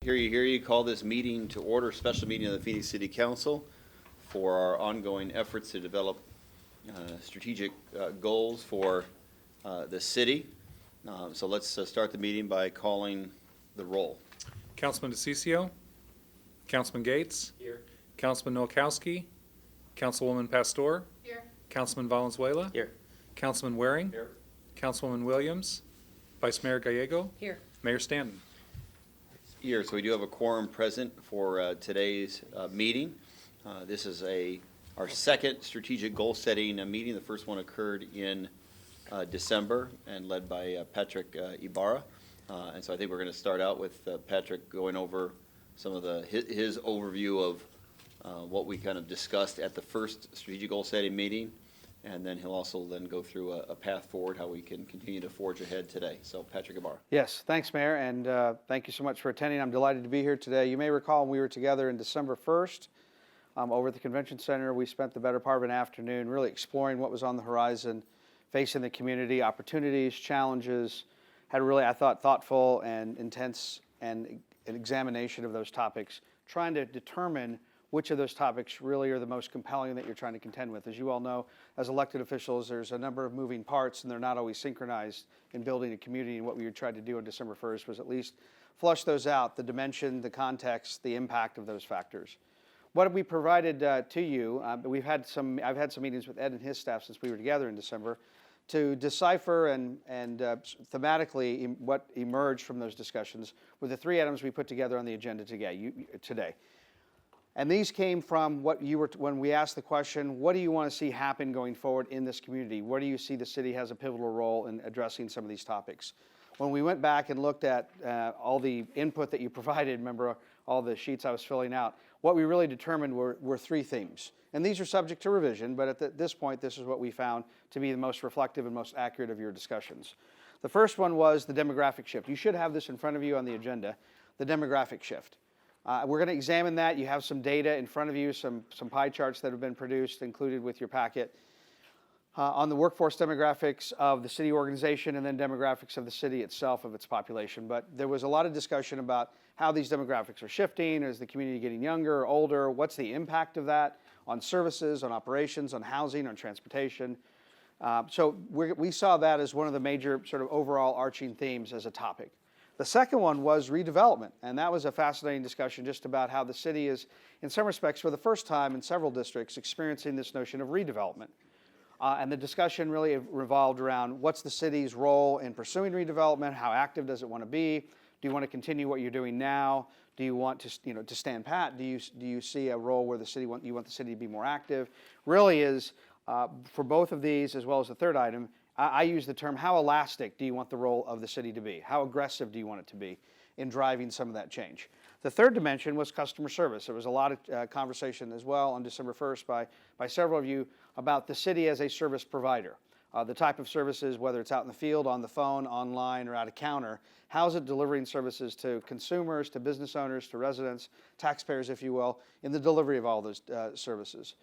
Hear you. Call this meeting to order, special meeting of the Phoenix City Council for our ongoing efforts to develop strategic goals for the city. So let's start the meeting by calling the roll. Councilman DeCiccio. Councilman Gates. Here. Councilman Nowakowski. Councilwoman Pastor. Here. Councilman Valenzuela. Here. Councilman Waring. Here. Councilwoman Williams. Vice Mayor Gallego. Here. Mayor Stanton. Here, so we do have a quorum present for today's meeting. This is our second strategic goal setting meeting. The first one occurred in December and led by Patrick Ibarra. And so I think we're going to start out with Patrick going over some of his overview of what we kind of discussed at the first strategic goal setting meeting. And then he'll also then go through a path forward, how we can continue to forge ahead today. So Patrick Ibarra. Yes, thanks, Mayor, and thank you so much for attending. I'm delighted to be here today. You may recall we were together in December 1st over at the Convention Center. We spent the better part of an afternoon really exploring what was on the horizon, facing the community, opportunities, challenges, had a really, I thought, thoughtful and intense and an examination of those topics, trying to determine which of those topics really are the most compelling that you're trying to contend with. As you all know, as elected officials, there's a number of moving parts and they're not always synchronized in building a community. And what we tried to do on December 1st was at least flush those out, the dimension, the context, the impact of those factors. What we provided to you, I've had some meetings with Ed and his staff since we were together in December to decipher and thematically what emerged from those discussions were the three items we put together on the agenda today. And these came from when we asked the question, what do you want to see happen going forward in this community? Where do you see the city has a pivotal role in addressing some of these topics? When we went back and looked at all the input that you provided, remember all the sheets I was filling out, what we really determined were three themes. And these are subject to revision, but at this point, this is what we found to be the most reflective and most accurate of your discussions. The first one was the demographic shift. You should have this in front of you on the agenda, the demographic shift. We're going to examine that. You have some data in front of you, some pie charts that have been produced, included with your packet, on the workforce demographics of the city organization and then demographics of the city itself, of its population. But there was a lot of discussion about how these demographics are shifting. Is the community getting younger or older? What's the impact of that on services, on operations, on housing, on transportation? So we saw that as one of the major sort of overall arching themes as a topic. The second one was redevelopment, and that was a fascinating discussion just about how the city is, in some respects, for the first time in several districts, experiencing this notion of redevelopment. And the discussion really revolved around what's the city's role in pursuing redevelopment, how active does it want to be, do you want to continue what you're doing now, do you want to stand pat, do you see a role where you want the city to be more active? Really is, for both of these, as well as the third item, I use the term, how elastic do you want the role of the city to be? How aggressive do you want it to be in driving some of that change? The third dimension was customer service. There was a lot of conversation as well on December 1st by several of you about the city as a service provider. The type of services, whether it's out in the field, on the phone, online, or at a counter, how is it delivering services to consumers, to business owners, to residents, taxpayers, if you will, in the delivery of all those services?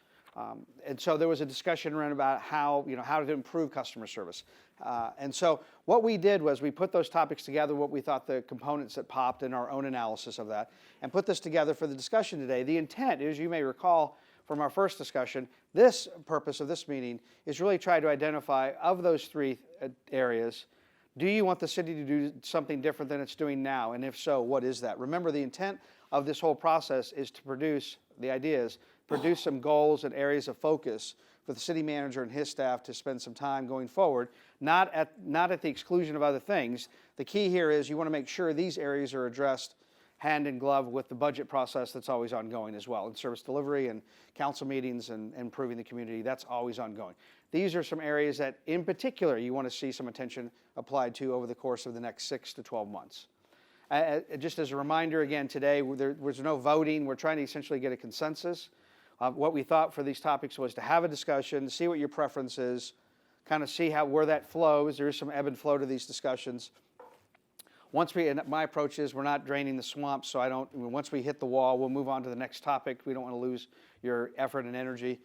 And so there was a discussion around about how to improve customer service. And so what we did was we put those topics together, what we thought the components that popped in our own analysis of that, and put this together for the discussion today. The intent, as you may recall from our first discussion, this purpose of this meeting is really try to identify, of those three areas, do you want the city to do something different than it's doing now? And if so, what is that? Remember, the intent of this whole process is to produce some goals and areas of focus for the city manager and his staff to spend some time going forward, not at the exclusion of other things. The key here is you want to make sure these areas are addressed hand in glove with the budget process that's always ongoing as well, and service delivery and council meetings and improving the community, that's always ongoing. These are some areas that in particular you want to see some attention applied to over the course of the next 6 to 12 months. Just as a reminder again today, there was no voting. We're trying to essentially get a consensus. What we thought for these topics was to have a discussion, see what your preference is, kind of see where that flows. There is some ebb and flow to these discussions. And my approach is we're not draining the swamp, so once we hit the wall, we'll move on to the next topic. We don't want to lose your effort and energy.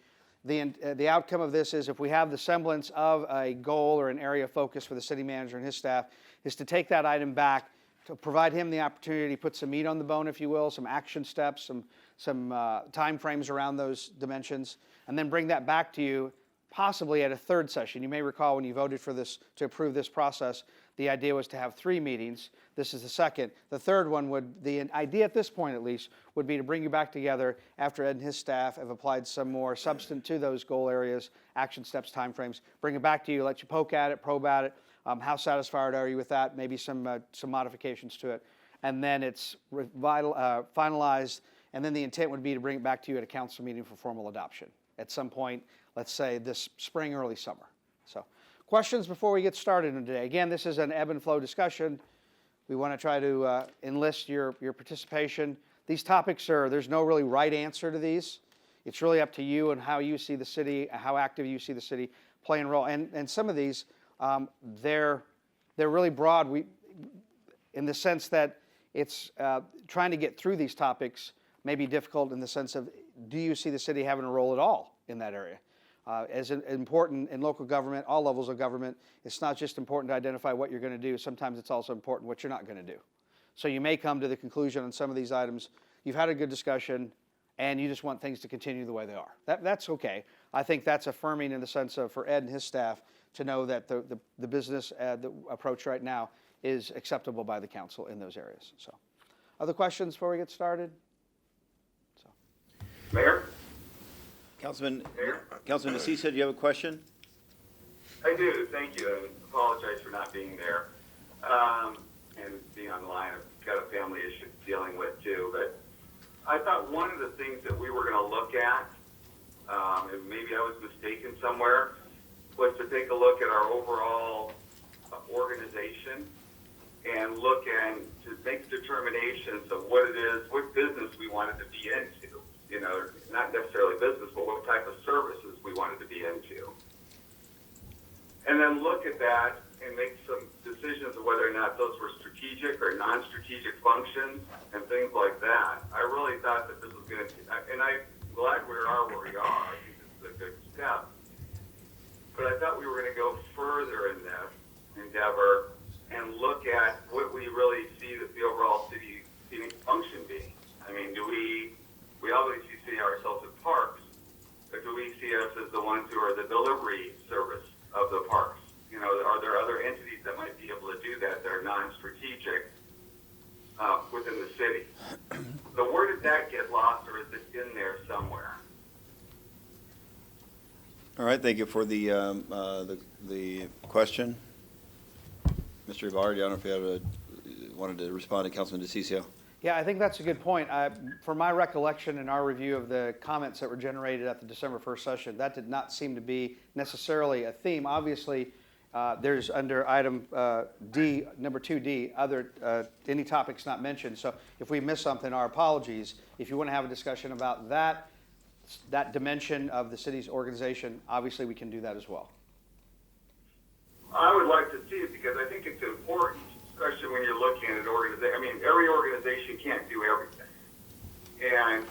The outcome of this is if we have the semblance of a goal or an area of focus for the city manager and his staff, is to take that item back to provide him the opportunity to put some meat on the bone, if you will, some action steps, some timeframes around those dimensions, and then bring that back to you possibly at a third session. You may recall when you voted for this, to approve this process, the idea was to have 3 meetings. This is the second. The third one the idea at this point at least, would be to bring you back together after Ed and his staff have applied some more substance to those goal areas, action steps, timeframes, bring it back to you, let you poke at it, probe at it. How satisfied are you with that? Maybe some modifications to it. And then it's finalized, and then the intent would be to bring it back to you at a council meeting for formal adoption at some point, let's say this spring, early summer. So, questions before we get started today? Again, this is an ebb and flow discussion. We want to try to enlist your participation. These topics there's no really right answer to these. It's really up to you and how you see the city, how active you see the city playing a role. And some of these, they're really broad. In the sense that it's trying to get through these topics may be difficult in the sense of, do you see the city having a role at all in that area? As important in local government, all levels of government, it's not just important to identify what you're going to do. Sometimes it's also important what you're not going to do. So you may come to the conclusion on some of these items, you've had a good discussion, and you just want things to continue the way they are. That's okay. I think that's affirming in the sense of, for Ed and his staff, to know that the business the approach right now is acceptable by the council in those areas. So, other questions before we get started? Mayor? Councilman Mayor? DeCiccio, do you have a question? I do, thank you. I apologize for not being there and being on the line. I've got a family issue dealing with too. But I thought one of the things that we were going to look at, and maybe I was mistaken somewhere, was to take a look at our overall organization and look and to make determinations of what it is, what business we wanted to be into. You know, not necessarily business, but what type of services we wanted to be into. And then look at that and make some decisions of whether or not those were strategic or non-strategic functions and things like that. I really thought that this was going to, and I'm glad we are where we are. I think this is a good step. But I thought we were going to go further in this endeavor and look at what we really see that the overall city function be. I mean, do we obviously see ourselves as parks, but do we see us as the ones who are the delivery service of the parks? You know, are there other entities that might be able to do that are non-strategic within the city? So where did that get lost, or is it in there somewhere? All right, thank you for the question. Mr. Ibarra, I don't know if you wanted to respond to Councilman DeCiccio. Yeah, I think that's a good point. For my recollection in our review of the comments that were generated at the December 1st session, that did not seem to be necessarily a theme. Obviously, there's under item D, number 2D, any topics not mentioned. So if we miss something, our apologies. If you want to have a discussion about that dimension of the city's organization, obviously we can do that as well. I would like to see it because I think it's important, especially when you're looking at an organization. I mean, every organization can't do everything. And,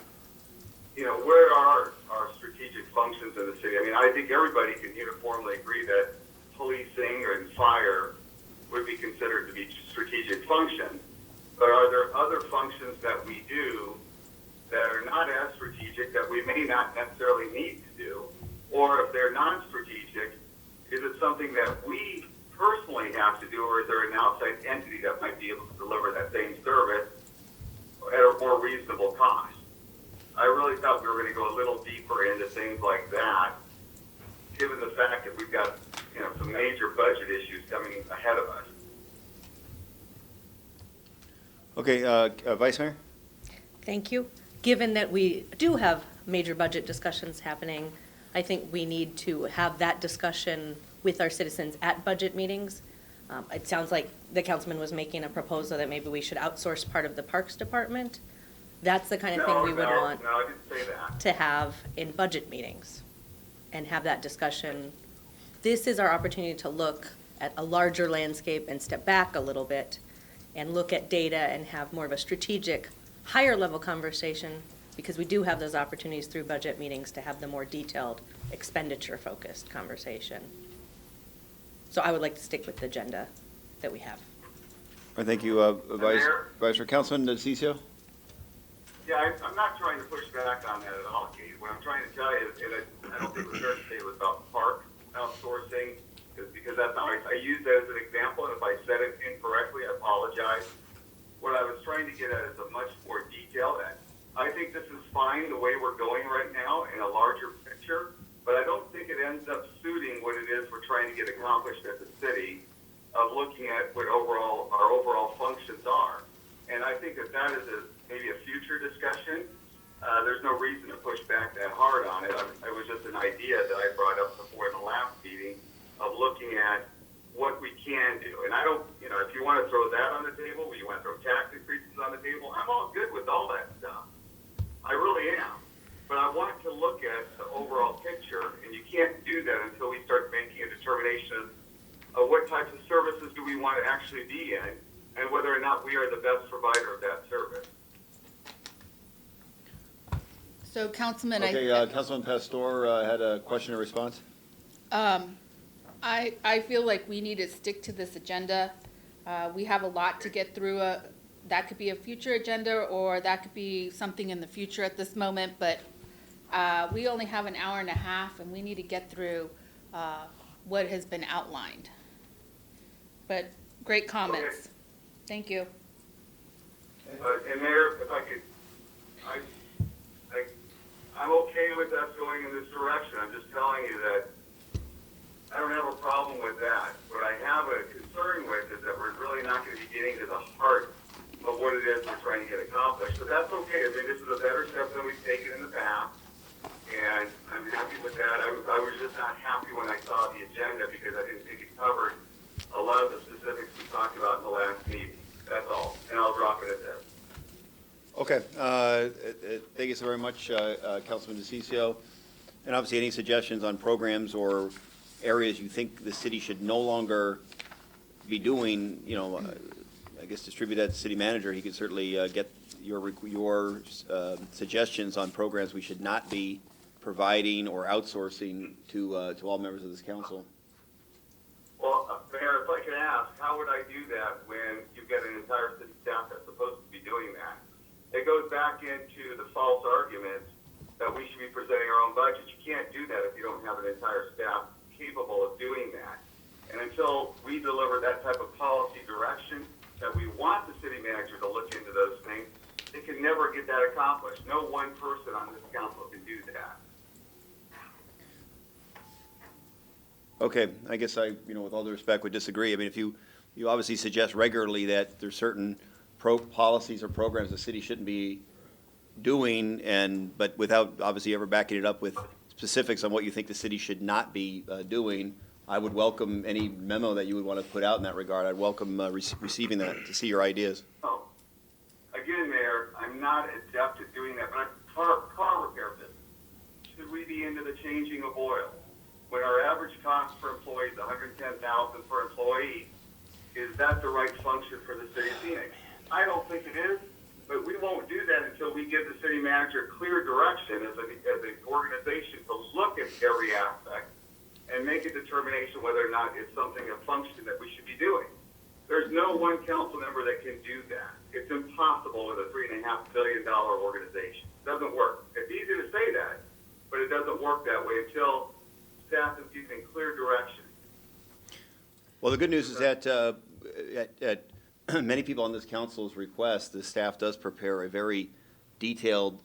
you know, where are our strategic functions in the city? I mean, I think everybody can uniformly agree that policing and fire would be considered to be strategic functions. But are there other functions that we do that are not as strategic that we may not necessarily need to do? Or if they're non-strategic, is it something that we personally have to do, or is there an outside entity that might be able to deliver that same service at a more reasonable cost? I really thought we were going to go a little deeper into things like that, given the fact that we've got, you know, some major budget issues coming ahead of us. Okay, Vice Mayor? Thank you. Given that we do have major budget discussions happening, I think we need to have that discussion with our citizens at budget meetings. It sounds like the councilman was making a proposal that maybe we should outsource part of the Parks Department. That's the kind of thing we would want No, I didn't say that. to have in budget meetings and have that discussion. This is our opportunity to look at a larger landscape and step back a little bit and look at data and have more of a strategic, higher level conversation, because we do have those opportunities through budget meetings to have the more detailed, expenditure-focused conversation. So I would like to stick with the agenda that we have. right, thank you, Mayor? Vice Councilman DeCiccio. Yeah, I'm not trying to push back on that at all, Keith. What I'm trying to tell you is, and I don't think it was fair to say it was about park outsourcing, is because that's not, I used that as an example, and if I said it incorrectly, I apologize. What I was trying to get at is a much more detailed, I think this is fine the way we're going right now in a larger picture, but I don't think it ends up suiting what it is we're trying to get accomplished as a city of looking at what our overall functions are. And I think that is maybe a future discussion. There's no reason to push back that hard on it. It was just an idea that I brought up before in the last meeting of looking at what we can do. And I don't, if you want to throw that on the table, you want to throw tax increases on the table, I'm all good with all that stuff. I really am. But I want to look at the overall picture, and you can't do that until we start making a determination of what types of services do we want to actually be in, and whether or not we are the best provider of that service. So Councilman, Okay, Councilman Pastor had a question or response? I feel like we need to stick to this agenda. We have a lot to get through. That could be a future agenda, or that could be something in the future at this moment, but we only have an hour and a half, and we need to get through what has been outlined. But great comments. Okay. Thank you. And Mayor, if I could, I'm okay with us going in this direction. I'm just telling you that I don't have a problem with that. What I have a concern with is that we're really not going to be getting to the heart of what it is we're trying to get accomplished. But that's okay. I mean, this is a better step than we've taken in the past. And I'm happy with that. I was just not happy when I saw the agenda because I didn't think it covered a lot of the specifics we talked about in the last meeting. That's all. And I'll drop it at that. Okay, thank you so very much, Councilman DeCiccio. And obviously, any suggestions on programs or areas you think the city should no longer be doing, I guess distribute that to city manager. He could certainly get your suggestions on programs we should not be providing or outsourcing to all members of this council. Well, Mayor, if I could ask, how would I do that when you've got an entire city staff that's supposed to be doing that? It goes back into the false argument that we should be presenting our own budget. You can't do that if you don't have an entire staff capable of doing that. And until we deliver that type of policy direction that we want the city manager to look into those things, they can never get that accomplished. No one person on this council can do that. Okay, I guess with all due respect, would disagree. I mean, if you obviously suggest regularly that there's certain policies or programs the city shouldn't be doing, but without obviously ever backing it up with specifics on what you think the city should not be doing, I would welcome any memo that you would want to put out in that regard. I'd welcome receiving that to see your ideas. Oh, again, Mayor, I'm not adept at doing that, but car repair business. Should we be into the changing of oil? When our average cost per employee is $110,000 per employee, is that the right function for the city of Phoenix? I don't think it is, but we won't do that until we give the city manager clear direction as an organization to look at every aspect and make a determination whether or not it's something, a function that we should be doing. There's no one council member that can do that. It's impossible with a $3.5 billion organization. It doesn't work. It's easy to say that, but it doesn't work that way until staff is giving clear direction. Well, the good news is that at many people on this council's request, the staff does prepare a very detailed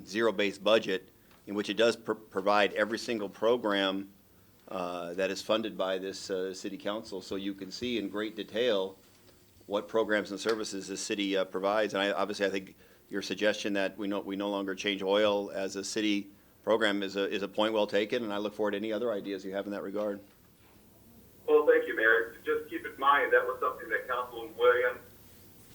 zero-based budget in which it does provide every single program that is funded by this city council, so you can see in great detail what programs and services the city provides. And I think your suggestion that we no longer change oil as a city program is a point well taken, and I look forward to any other ideas you have in that regard. Well, thank you, Mayor. Just keep in mind that was something that Councilman Williams,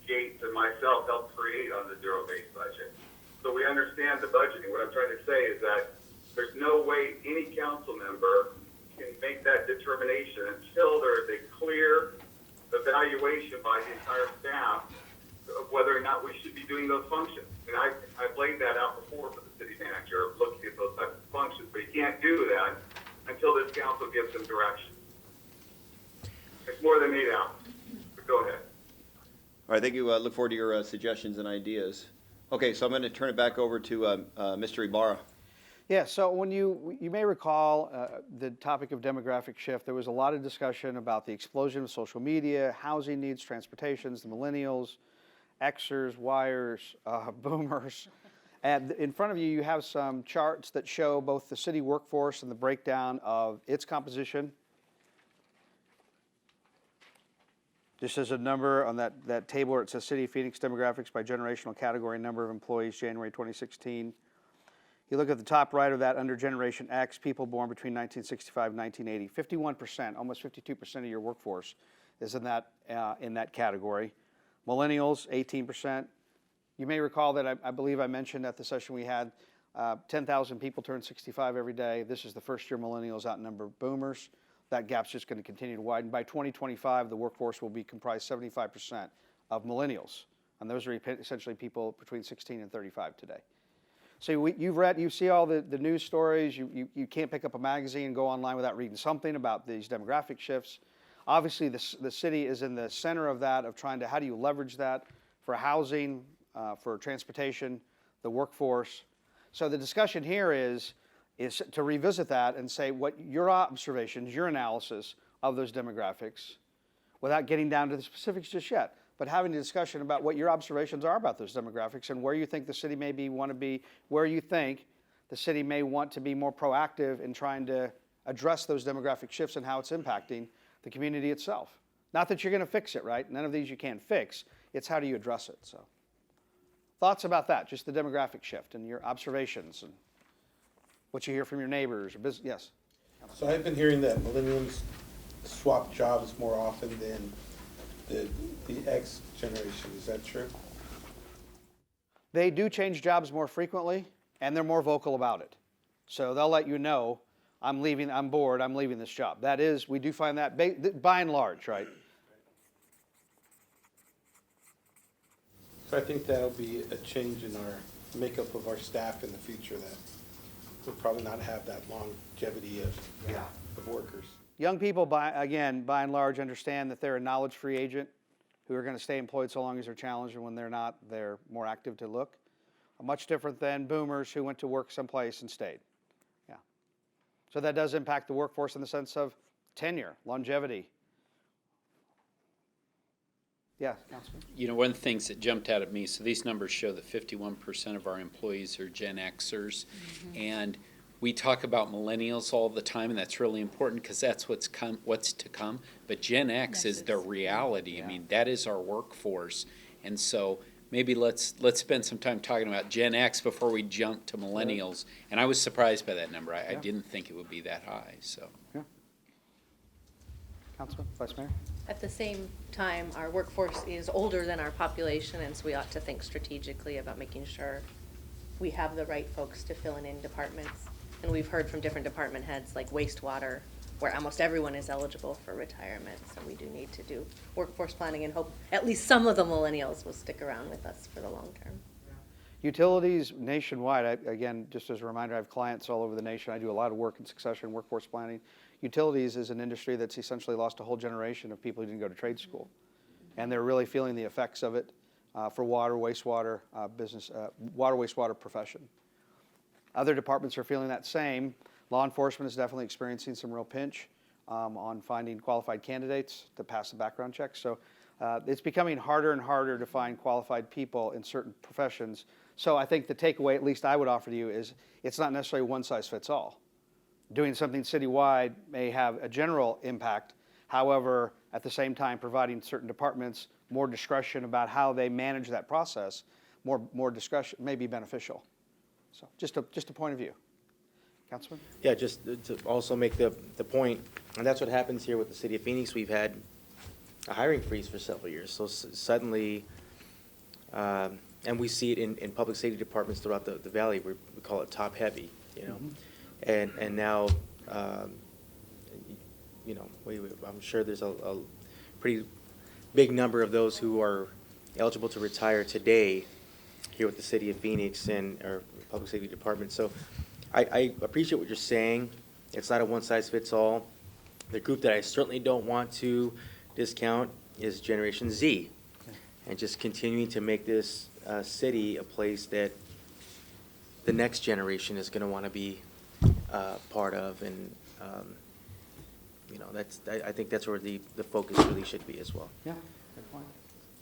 Gates, and myself helped create on the zero-based budget. So we understand the budgeting. What I'm trying to say is that there's no way any council member can make that determination until there is a clear evaluation by the entire staff of whether or not we should be doing those functions. And I've laid that out before for the city manager, looking at those types of functions, but he can't do that until this council gives him direction. It's more than 8 hours, but go ahead. All right, thank you. Look forward to your suggestions and ideas. Okay, so I'm going to turn it back over to Mr. Ibarra. Yeah, so when you may recall the topic of demographic shift, there was a lot of discussion about the explosion of social media, housing needs, transportations, the millennials, Xers, Yers, boomers. And in front of you, you have some charts that show both the city workforce and the breakdown of its composition. Just as a number on that table where it says City of Phoenix demographics by generational category, number of employees, January 2016. You look at the top right of that under Generation X, people born between 1965 and 1980. 51%, almost 52% of your workforce is in that category. Millennials, 18%. You may recall that I believe I mentioned at the session we had 10,000 people turn 65 every day. This is the first year millennials outnumber boomers. That gap's just going to continue to widen. By 2025, the workforce will be comprised 75% of millennials. And those are essentially people between 16 and 35 today. So you see all the news stories. You can't pick up a magazine and go online without reading something about these demographic shifts. Obviously, the city is in the center of that, of trying to, how do you leverage that for housing, for transportation, the workforce. So the discussion here is to revisit that and say what your observations, your analysis of those demographics, without getting down to the specifics just yet, but having a discussion about what your observations are about those demographics and where you think the city where you think the city may want to be more proactive in trying to address those demographic shifts and how it's impacting the community itself. Not that you're going to fix it, right? None of these you can't fix. It's how do you address it. So, thoughts about that? Just the demographic shift and your observations and what you hear from your neighbors or business. Yes. So I've been hearing that millennials swap jobs more often than the X generation. Is that true? They do change jobs more frequently, and they're more vocal about it. So they'll let you know, I'm leaving, I'm bored, I'm leaving this job. That is, we do find that by and large, right? So I think that'll be a change in our makeup of our staff in the future, that we'll probably not have that longevity of workers. Young people, by and large, understand that they're a knowledge-free agent who are going to stay employed so long as they're challenged, and when they're not, they're more active to look. Much different than boomers who went to work someplace and stayed. Yeah. So that does impact the workforce in the sense of tenure, longevity. Yeah, Councilman? You know, one of the things that jumped out at me, so these numbers show that 51% of our employees are Gen Xers, and we talk about millennials all the time, and that's really important because that's what's to come. But Gen X is the reality. Yeah. I mean, that is our workforce, and so maybe let's spend some time talking about Gen X before we jump to millennials. And I was surprised by that number. I didn't think it would be that high. So. Yeah. Councilman, Vice Mayor? At the same time, our workforce is older than our population, and so we ought to think strategically about making sure we have the right folks to fill in departments. And we've heard from different department heads, like wastewater, where almost everyone is eligible for retirement. So we do need to do workforce planning and hope at least some of the millennials will stick around with us for the long term. Utilities nationwide, again, just as a reminder, I have clients all over the nation. I do a lot of work in succession workforce planning. Utilities is an industry that's essentially lost a whole generation of people who didn't go to trade school. And they're really feeling the effects of it for water, wastewater business, water, wastewater profession. Other departments are feeling that same. Law enforcement is definitely experiencing some real pinch on finding qualified candidates to pass the background checks. So it's becoming harder and harder to find qualified people in certain professions. So I think the takeaway, at least I would offer to you, is it's not necessarily one size fits all. Doing something citywide may have a general impact. However, at the same time, providing certain departments more discretion about how they manage that process, more discretion may be beneficial. So just a point of view. Councilman? Yeah, just to also make the point, and that's what happens here with the city of Phoenix. We've had a hiring freeze for several years. So suddenly, and we see it in public safety departments throughout the valley. We call it top heavy, you know. Mm-hmm. And now, you know, I'm sure there's a pretty big number of those who are eligible to retire today here with the city of Phoenix and our public safety department. So I appreciate what you're saying. It's not a one-size-fits-all. The group that I certainly don't want to discount is Generation Z. and just continuing to make this city a place that the next generation is going to want to be part of. And, I think that's where the focus really should be as well. Yeah, good point.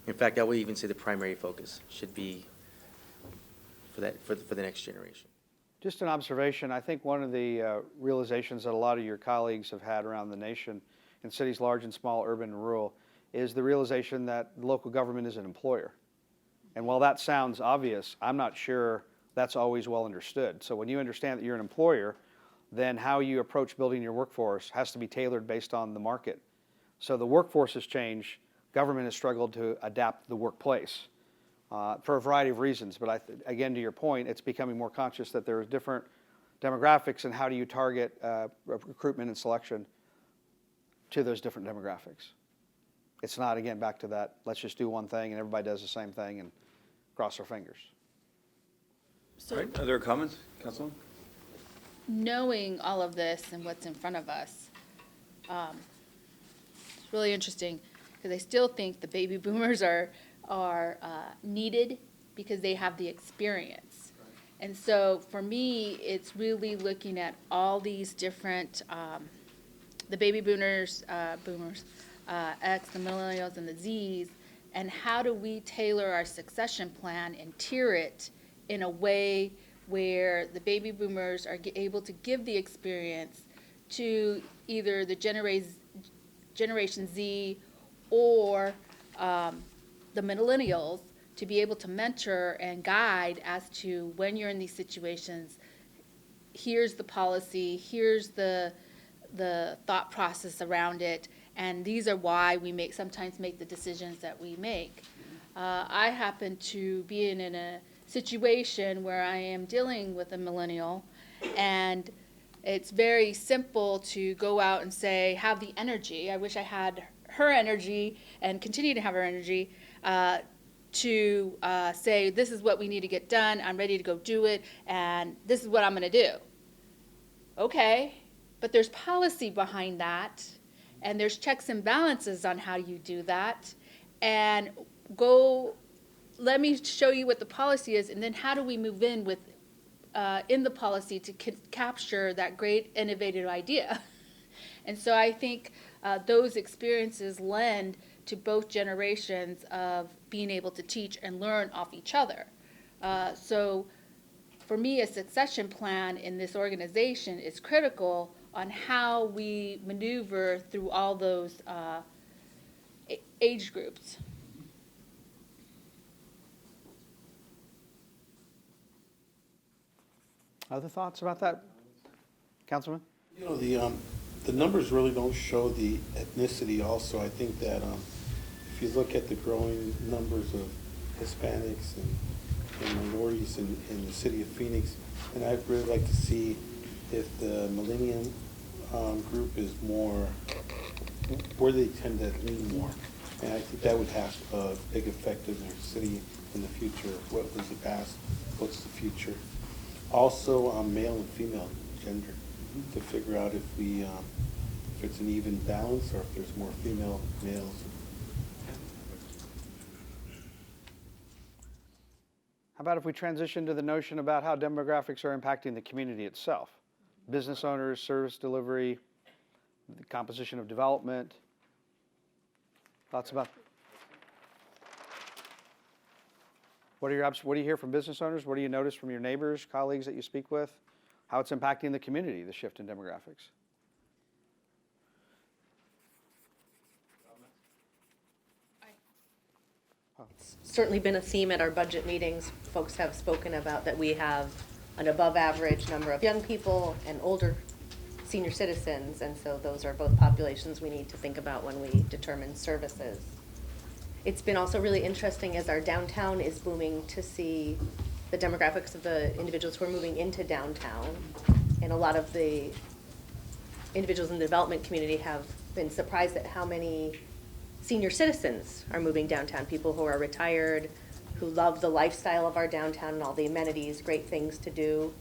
In fact, I would even say the primary focus should be for the next generation. Just an observation, I think one of the realizations that a lot of your colleagues have had around the nation in cities large and small, urban and rural, is the realization that local government is an employer. And while that sounds obvious, I'm not sure that's always well understood. So when you understand that you're an employer, then how you approach building your workforce has to be tailored based on the market. So the workforce has changed, government has struggled to adapt the workplace. For a variety of reasons, but again, to your point, it's becoming more conscious that there are different demographics and how do you target recruitment and selection to those different demographics. It's not, again, back to that, let's just do one thing and everybody does the same thing and cross our fingers. All right, other comments, Councilman? Knowing all of this and what's in front of us, it's really interesting, because I still think the baby boomers are needed because they have the experience. And so for me, it's really looking at all these different, the baby boomers, X, the millennials, and the Zs, and how do we tailor our succession plan and tier it in a way where the baby boomers are able to give the experience to either the Generation Z or the millennials, to be able to mentor and guide as to when you're in these situations, here's the policy, here's the thought process around it, and these are why we sometimes make the decisions that we make. I happen to be in a situation where I am dealing with a millennial, and it's very simple to go out and say, have the energy. I wish I had her energy and continue to have her energy to say, this is what we need to get done, I'm ready to go do it, and this is what I'm going to do. Okay, but there's policy behind that, and there's checks and balances on how you do that, and let me show you what the policy is, and then how do we move in the policy to capture that great innovative idea. And so I think those experiences lend to both generations of being able to teach and learn off each other. So for me, a succession plan in this organization is critical on how we maneuver through all those age groups. Other thoughts about that, Councilman? You know, the numbers really don't show the ethnicity also. I think that if you look at the growing numbers of Hispanics and minorities in the city of Phoenix, and I'd really like to see if the millennium group is more, where they tend to lean more. And I think that would have a big effect in their city in the future. What was the past? What's the future? Also, male and female gender, to figure out if it's an even balance or if there's more female males. How about if we transition to the notion about how demographics are impacting the community itself? Business owners, service delivery, the composition of development. Thoughts about? What do you hear from business owners? What do you notice from your neighbors, colleagues that you speak with? How it's impacting the community, the shift in demographics? It's certainly been a theme at our budget meetings. Folks have spoken about that we have an above average number of young people and older senior citizens, and so those are both populations we need to think about when we determine services. It's been also really interesting as our downtown is booming to see the demographics of the individuals who are moving into downtown. And a lot of the individuals in the development community have been surprised at how many senior citizens are moving downtown, people who are retired, who love the lifestyle of our downtown and all the amenities, great things to do.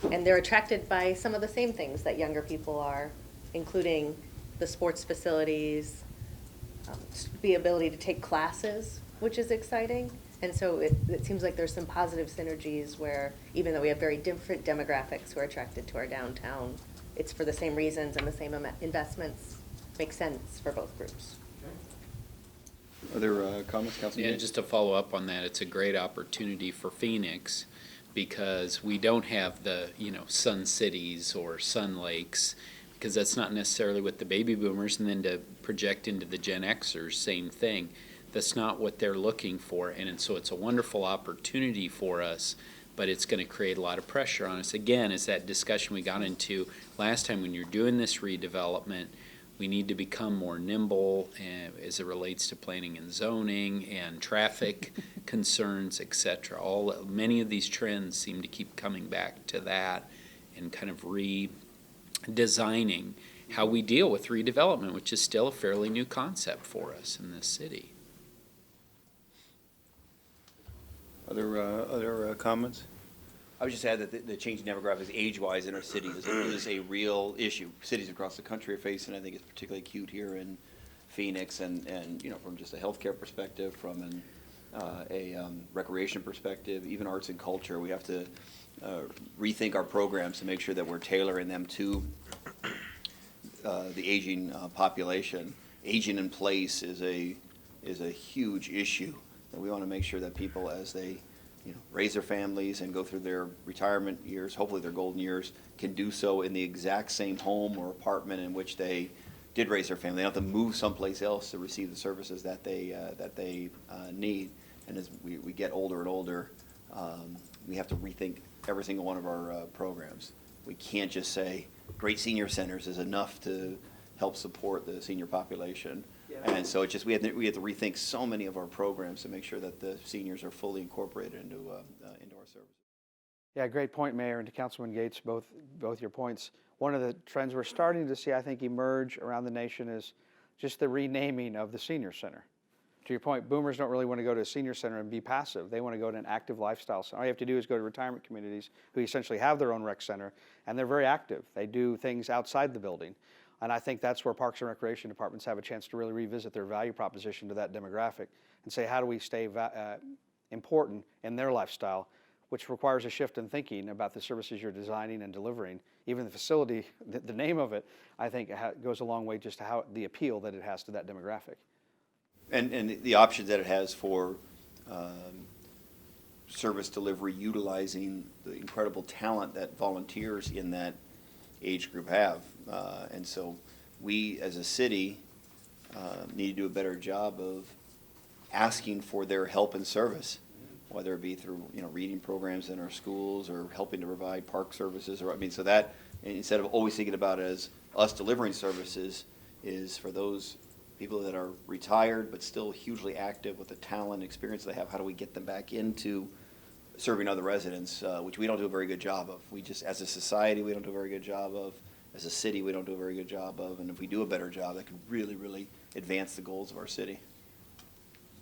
And they're attracted by some of the same things that younger people are, including the sports facilities, the ability to take classes which is exciting. And so it seems like there's some positive synergies where, even though we have very different demographics who are attracted to our downtown, it's for the same reasons and the same investments make sense for both groups. Other comments, Councilman? Yeah, Yates? just to follow up on that, it's a great opportunity for Phoenix because we don't have the, Sun Cities or Sun Lakes, because that's not necessarily what the baby boomers, and then to project into the Gen Xers, same thing. That's not what they're looking for, and so it's a wonderful opportunity for us, but it's going to create a lot of pressure on us. Again, it's that discussion we got into last time when you're doing this redevelopment. We need to become more nimble as it relates to planning and zoning and traffic concerns, et cetera. Many of these trends seem to keep coming back to that and kind of redesigning how we deal with redevelopment, which is still a fairly new concept for us in this city. Other comments? I would just add that the changing demographics age-wise in our city is a real issue. Cities across the country are facing, I think it's particularly acute here in Phoenix and from just a healthcare perspective, from a recreation perspective, even arts and culture. We have to rethink our programs to make sure that we're tailoring them to the aging population. Aging in place is a huge issue. And we want to make sure that people, as they raise their families and go through their retirement years, hopefully their golden years, can do so in the exact same home or apartment in which they did raise their family. They don't have to move someplace else to receive the services that they need. And as we get older and older, we have to rethink every single one of our programs. We can't just say great senior centers is enough to help support the senior population. And so it's just we have to rethink so many of our programs to make sure that the seniors are fully incorporated into our services. Yeah, great point, Mayor, and to Councilman Gates, both your points. One of the trends we're starting to see, I think, emerge around the nation is just the renaming of the senior center. To your point, boomers don't really want to go to a senior center and be passive. They want to go to an active lifestyle center. All you have to do is go to retirement communities who essentially have their own rec center, and they're very active. They do things outside the building. And I think that's where Parks and Recreation departments have a chance to really revisit their value proposition to that demographic and say, how do we stay important in their lifestyle, which requires a shift in thinking about the services you're designing and delivering. Even the facility, the name of it, I think goes a long way just to how the appeal that it has to that demographic. And the options that it has for service delivery, utilizing the incredible talent that volunteers in that age group have. And so we, as a city, need to do a better job of asking for their help and service, whether it be through reading programs in our schools or helping to provide park services. So that, instead of always thinking about it as us delivering services, is for those people that are retired but still hugely active with the talent and experience they have, how do we get them back into serving other residents, which we don't do a very good job of. We just, as a society, we don't do a very good job of. As a city, we don't do a very good job of. And if we do a better job, that could really, really advance the goals of our city.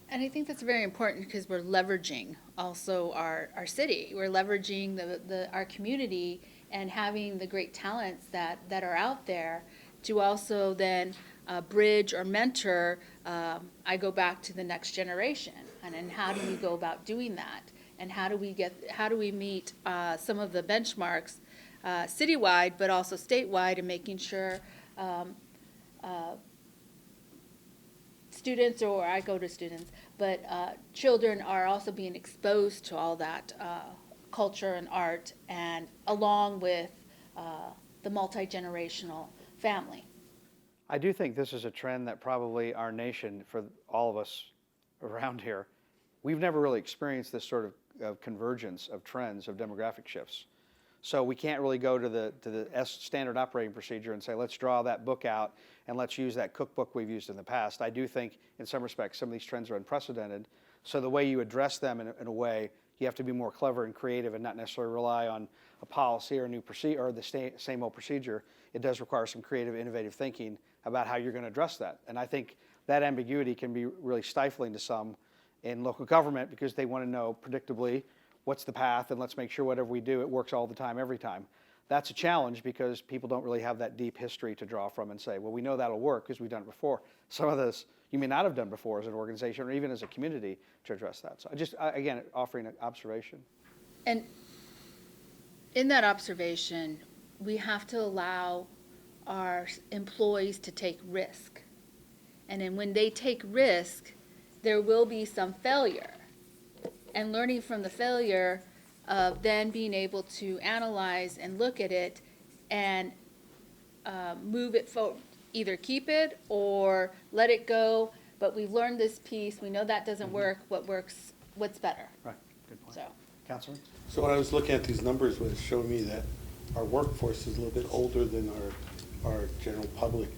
And I think that's very important because we're leveraging also our city. We're leveraging our community and having the great talents that are out there to also then bridge or mentor. I go back to the next generation, and how do we go about doing that? And how do we meet some of the benchmarks citywide, but also statewide, and making sure students, or I go to students, but children are also being exposed to all that culture and art, and along with the multi-generational family. I do think this is a trend that probably our nation, for all of us around here, we've never really experienced this sort of convergence of trends of demographic shifts. So we can't really go to the standard operating procedure and say, let's draw that book out and let's use that cookbook we've used in the past. I do think, in some respects, some of these trends are unprecedented. So the way you address them in a way, you have to be more clever and creative and not necessarily rely on a policy or a new procedure or the same old procedure. It does require some creative, innovative thinking about how you're going to address that. And I think that ambiguity can be really stifling to some in local government because they want to know predictably what's the path, and let's make sure whatever we do, it works all the time, every time. That's a challenge because people don't really have that deep history to draw from and say, well, we know that'll work because we've done it before. Some of this you may not have done before as an organization or even as a community to address that. So again, offering an observation. And in that observation, we have to allow our employees to take risk. And then when they take risk, there will be some failure. And learning from the failure of then being able to analyze and look at it and move it forward, either keep it or let it go. But we've learned this piece, we know that doesn't work, what works, what's better, Right, good point. so. Councilman? So when I was looking at these numbers, what it showed me that our workforce is a little bit older than our general public.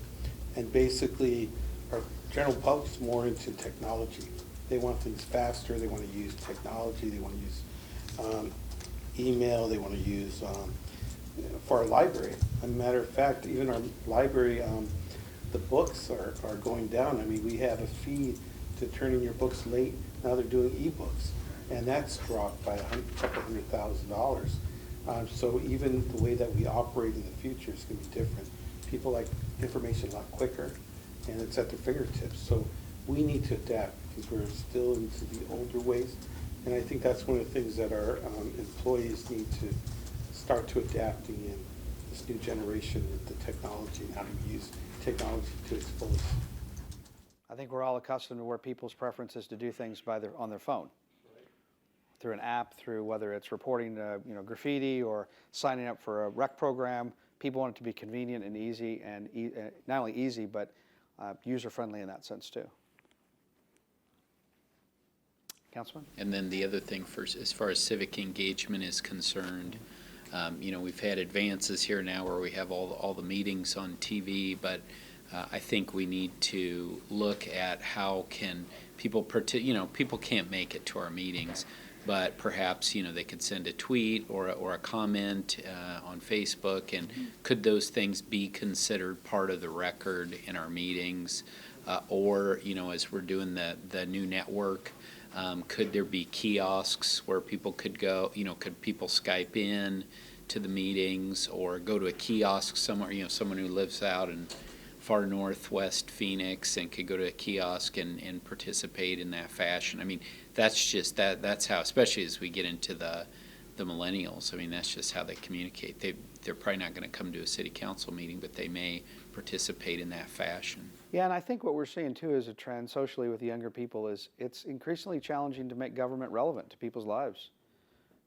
And basically, our general public's more into technology. They want things faster, they want to use technology, they want to use email, they want to use, for our library. As a matter of fact, even our library, the books are going down. I mean, we have a fee to turn in your books late, now they're doing ebooks. And that's dropped by couple $100,000. So even the way that we operate in the future is going to be different. People like information a lot quicker, and it's at their fingertips. So we need to adapt because we're still into the older ways. And I think that's one of the things that our employees need to start to adapting in this new generation with the technology and how to use technology to its fullest. I think we're all accustomed to where people's preference is to do things on their phone. Through an app, through whether it's reporting graffiti or signing up for a rec program. People want it to be convenient and easy, and not only easy, but user-friendly in that sense too. Councilman? And then the other thing, as far as civic engagement is concerned, we've had advances here now where we have all the meetings on TV, but I think we need to look at how can people, people can't make it to our meetings, but perhaps, they could send a tweet or a comment on Facebook, and could those things be considered part of the record in our meetings? Or, as we're doing the new network, could there be kiosks where people could go, could people Skype in to the meetings or go to a kiosk somewhere, someone who lives out in far northwest Phoenix and could go to a kiosk and participate in that fashion. I mean, that's how, especially as we get into the millennials, I mean, that's just how they communicate. They're probably not going to come to a city council meeting, but they may participate in that fashion. Yeah, and I think what we're seeing too as a trend socially with the younger people is it's increasingly challenging to make government relevant to people's lives.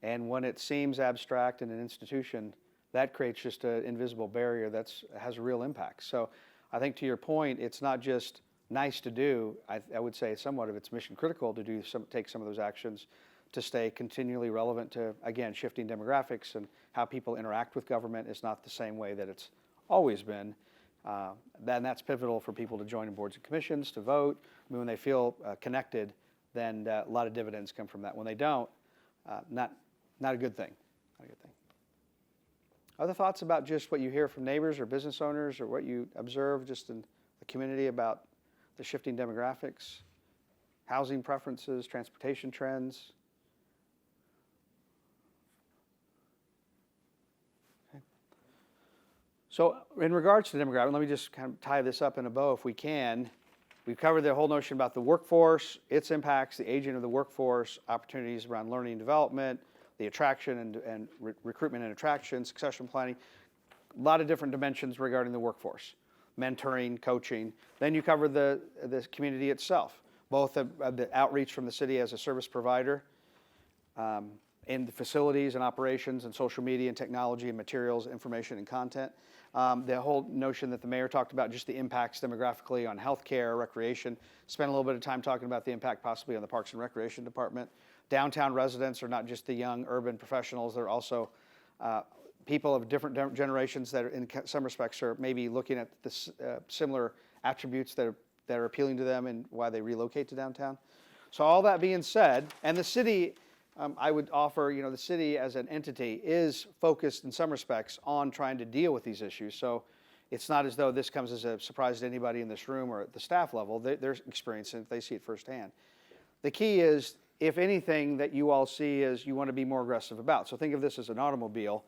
And when it seems abstract in an institution, that creates just an invisible barrier that has a real impact. So I think to your point, it's not just nice to do. I would say somewhat of it's mission critical to take some of those actions to stay continually relevant to, again, shifting demographics and how people interact with government is not the same way that it's always been. That's pivotal for people to join in boards and commissions, to vote. I mean, when they feel connected, then a lot of dividends come from that. When they don't, not a good thing. Not a good thing. Other thoughts about just what you hear from neighbors or business owners or what you observe just in the community about the shifting demographics, housing preferences, transportation trends? Okay. So in regards to the demographic, let me just kind of tie this up in a bow if we can. We've covered the whole notion about the workforce, its impacts, the aging of the workforce, opportunities around learning and development, the attraction and recruitment and attraction, succession planning, a lot of different dimensions regarding the workforce, mentoring, coaching. Then you cover the community itself, both the outreach from the city as a service provider, in the facilities and operations and social media and technology and materials, information and content. The whole notion that the mayor talked about, just the impacts demographically on healthcare, recreation. Spent a little bit of time talking about the impact possibly on the Parks and Recreation Department. Downtown residents are not just the young urban professionals, they're also people of different generations that are in some respects are maybe looking at the similar attributes that are appealing to them and why they relocate to downtown. So all that being said, and the city, I would offer, the city as an entity is focused in some respects on trying to deal with these issues. So it's not as though this comes as a surprise to anybody in this room or at the staff level. They're experiencing it, they see it firsthand. The key is, if anything that you all see is you want to be more aggressive about. So think of this as an automobile.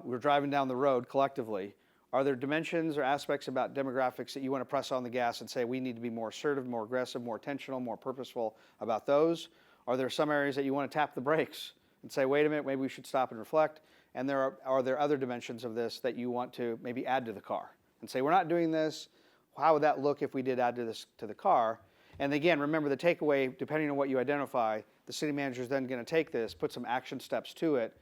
We're driving down the road collectively. Are there dimensions or aspects about demographics that you want to press on the gas and say we need to be more assertive, more aggressive, more intentional, more purposeful about those? Are there some areas that you want to tap the brakes and say, wait a minute, maybe we should stop and reflect? And are there other dimensions of this that you want to maybe add to the car and say, we're not doing this. How would that look if we did add to this to the car? And again, remember the takeaway, depending on what you identify, the city manager is then going to take this, put some action steps to it,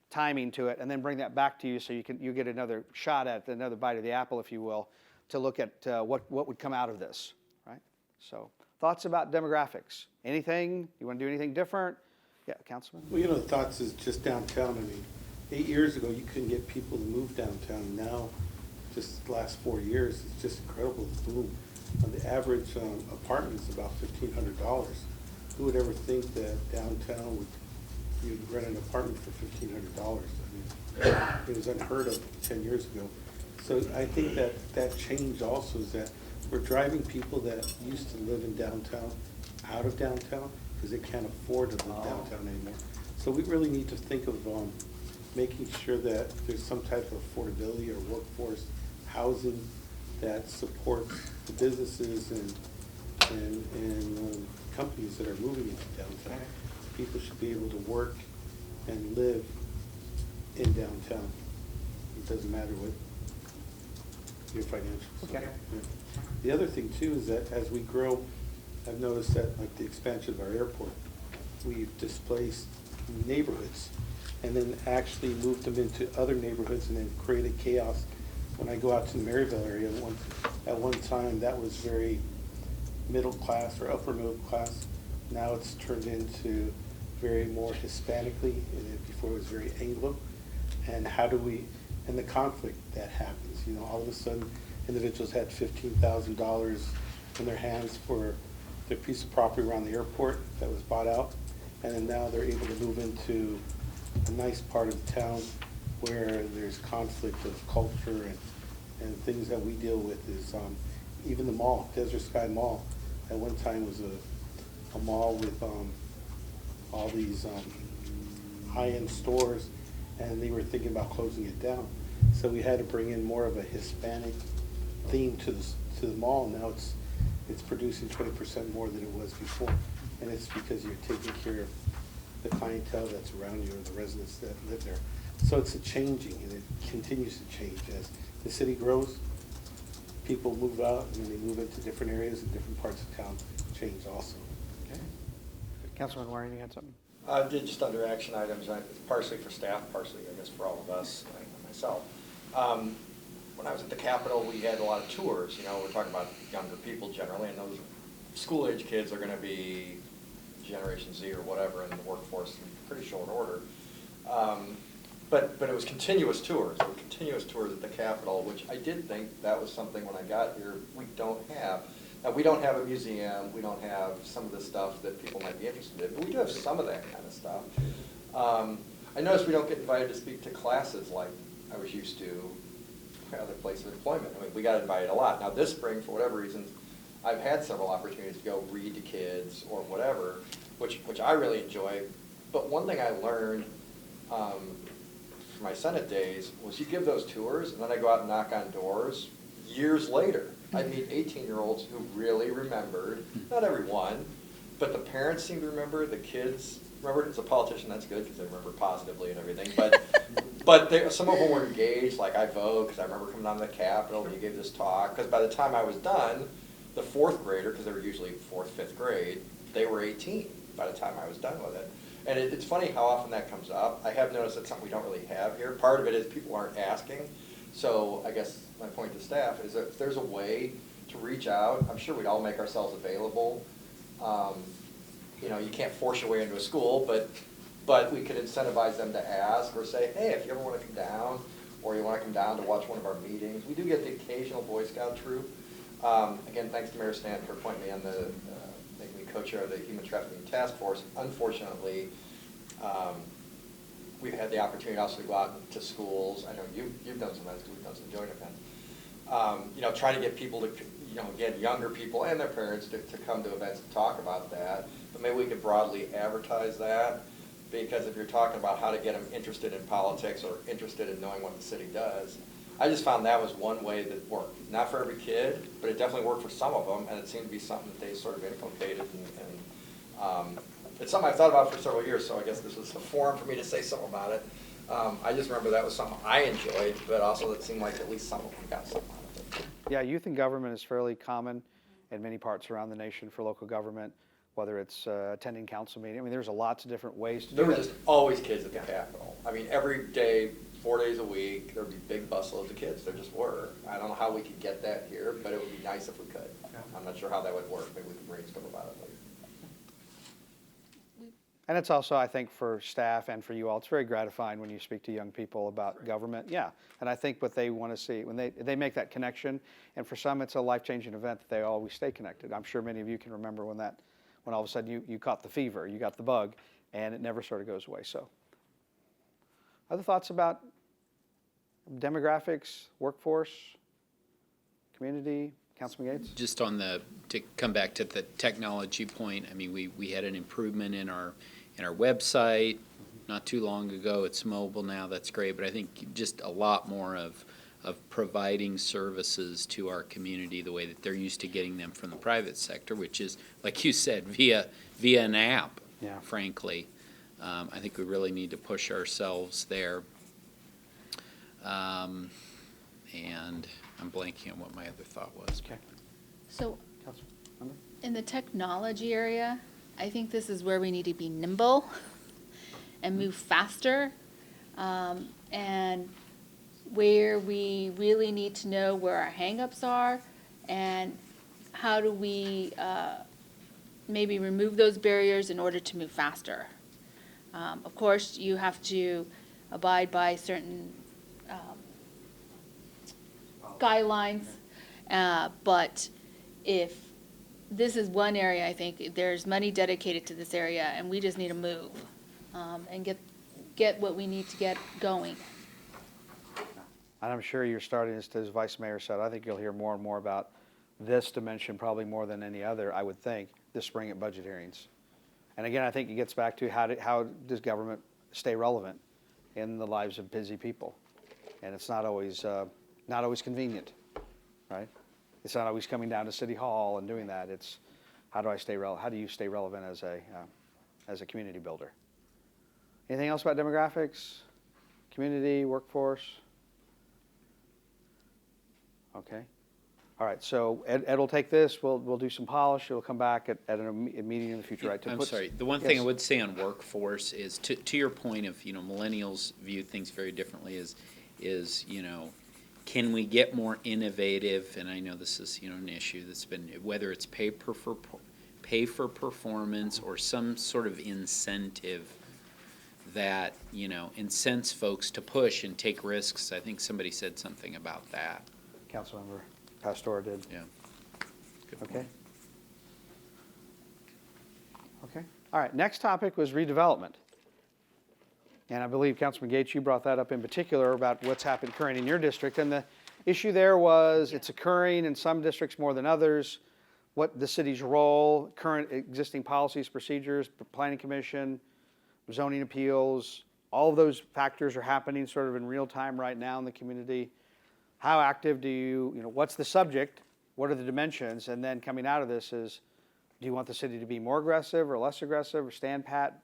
timing to it, and then bring that back to you so you get another shot at another bite of the apple, if you will, to look at what would come out of this, right? So thoughts about demographics? Anything? You want to do anything different? Yeah, Councilman? Well, you know, the thoughts is just downtown. I mean, 8 years ago, you couldn't get people to move downtown. Now, just the last 4 years, it's just incredible, the boom. The average apartment is about $1,500. Who would ever think that downtown you'd rent an apartment for $1,500? I mean, it was unheard of 10 years ago. So I think that change also is that we're driving people that used to live in downtown out of downtown because they can't afford to live downtown anymore. So we really need to think of making sure that there's some type of affordability or workforce housing that supports the businesses and companies that are moving into downtown. People should be able to work and live in downtown. It doesn't matter what your financials. Okay. Yeah. The other thing too is that as we grow, I've noticed that like the expansion of our airport, we've displaced neighborhoods and then actually moved them into other neighborhoods and then created chaos. When I go out to the Maryville area, at one time that was very middle class or upper middle class. Now it's turned into very more Hispanically, and before it was very Anglo. And and the conflict that happens, you know, all of a sudden individuals had $15,000 in their hands for their piece of property around the airport that was bought out. And then now they're able to move into a nice part of the town where there's conflict of culture and things that we deal with is even the mall, Desert Sky Mall, at one time was a mall with all these high-end stores, and they were thinking about closing it down. So we had to bring in more of a Hispanic theme to the mall. Now it's producing 20% more than it was before, and it's because you're taking care of the clientele that's around you or the residents that live there. So it's a changing, and it continues to change as the city grows. People move out, and then they move into different areas and different parts of town change also. Okay. Councilman Warren, you had something? Just under action items, partially for staff, partially, I guess, for all of us, like myself. When I was at the Capitol, we had a lot of tours. You know, we're talking about younger people generally, and those school-age kids are going to be Generation Z or whatever in the workforce in pretty short order. But it was continuous tours. There were continuous tours at the Capitol, which I did think that was something when I got here we don't have. Now, we don't have a museum. We don't have some of the stuff that people might be interested in, but we do have some of that kind of stuff. I noticed we don't get invited to speak to classes like I was used to at other places of employment. I mean, we got invited a lot. Now, this spring, for whatever reason, I've had several opportunities to go read to kids or whatever, which I really enjoy. But one thing I learned from my Senate days was you give those tours, and then I go out and knock on doors years later. I meet 18-year-olds who really remembered, not everyone, but the parents seem to remember, the kids remembered. As a politician, that's good because they remember positively and everything. But some of them were engaged, like I vote, because I remember coming down to the Capitol and you gave this talk. Because by the time I was done, the fourth grader, because they were usually fourth, fifth grade, they were 18 by the time I was done with it. And it's funny how often that comes up. I have noticed it's something we don't really have here. Part of it is people aren't asking. So I guess my point to staff is that if there's a way to reach out, I'm sure we'd all make ourselves available. You know, you can't force your way into a school, but we could incentivize them to ask or say, hey, if you ever want to come down or you want to come down to watch one of our meetings. We do get the occasional Boy Scout troop. Again, thanks to Mayor Stanton for appointing me on making me co-chair of the Human Trafficking Task Force. Unfortunately, we've had the opportunity also to go out to schools. I know you've done some events, we've done some joint events. You know, trying to get people to, you know, again, younger people and their parents to come to events and talk about that. But maybe we could broadly advertise that, because if you're talking about how to get them interested in politics or interested in knowing what the city does, I just found that was one way that worked. Not for every kid, but it definitely worked for some of them, and it seemed to be something that they sort of inculcated, and it's something I've thought about for several years, so I guess this was a forum for me to say something about it. I just remember that was something I enjoyed, but also it seemed like at least some of them got something out of it. Yeah, youth in government is fairly common in many parts around the nation for local government, whether it's attending council meeting. I mean, there's lots of different ways to do There were that. just always kids at the Capitol. I mean, every day, 4 days a week, there'd be big busloads of kids. There just were. I don't know how we could get that here, but it would be nice if we could. I'm not sure how that would work. Maybe we could brainstorm about it later. And it's also, I think, for staff and for you all, it's very gratifying when you speak to young people about government. Yeah, and I think what they want to see, when they make that connection, and for some, it's a life-changing event that they always stay connected. I'm sure many of you can remember when all of a sudden you caught the fever, you got the bug, and it never sort of goes away. So, other thoughts about demographics, workforce, community? Councilman Gates? Just to come back to the technology point, I mean, we had an improvement in our website not too long ago. It's mobile now, that's great, but I think just a lot more of providing services to our community the way that they're used to getting them from the private sector, which is, like you said, via an app, Yeah. frankly. I think we really need to push ourselves there. And I'm blanking on what my other thought was. Okay. So Councilmember? in the technology area, I think this is where we need to be nimble and move faster, and where we really need to know where our hangups are and how do we maybe remove those barriers in order to move faster. Of course, you have to abide by certain guidelines, but if this is one area, I think there's money dedicated to this area, and we just need to move and get what we need to get going. And I'm sure you're starting, as Vice Mayor said, I think you'll hear more and more about this dimension, probably more than any other, I would think, this spring at budget hearings. And again, I think it gets back to how does government stay relevant in the lives of busy people? And it's not always convenient, right? It's not always coming down to City Hall and doing that. It's how do you stay relevant as a community builder? Anything else about demographics, community, workforce? Okay. All right, so Ed will take this, we'll do some polish, it'll come back at a meeting in the future, right? I'm sorry, the one thing I would say on workforce is, to your point of, millennials view things very differently, is can we get more innovative? And I know this is, an issue that's been, whether it's pay for performance or some sort of incentive that, incents folks to push and take risks. I think somebody said something about that. Councilmember Pastor did. Yeah. Good Okay. point. Okay. All right, next topic was redevelopment. And I believe, Councilman Gates, you brought that up in particular about what's occurring in your district. And the issue there was it's occurring in some districts more than others. What the city's role, current existing policies, procedures, planning commission, zoning appeals, all of those factors are happening sort of in real time right now in the community. How active do you, what's the subject? What are the dimensions? And then coming out of this is, do you want the city to be more aggressive or less aggressive or stand pat?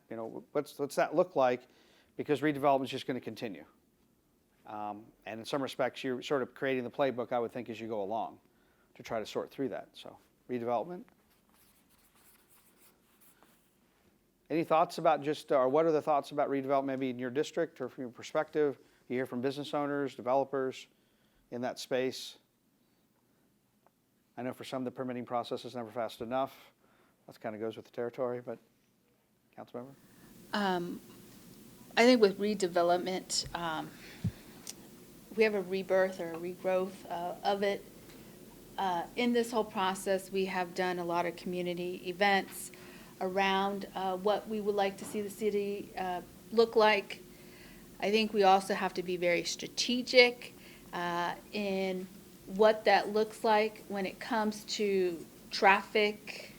What's that look like? Because redevelopment is just going to continue. And in some respects, you're sort of creating the playbook, I would think, as you go along to try to sort through that. So, redevelopment. Any thoughts about or what are the thoughts about redevelopment maybe in your district or from your perspective? You hear from business owners, developers in that space. I know for some the permitting process is never fast enough. That kind of goes with the territory, but Councilmember? I think with redevelopment, we have a rebirth or a regrowth of it. In this whole process, we have done a lot of community events around what we would like to see the city look like. I think we also have to be very strategic in what that looks like when it comes to traffic,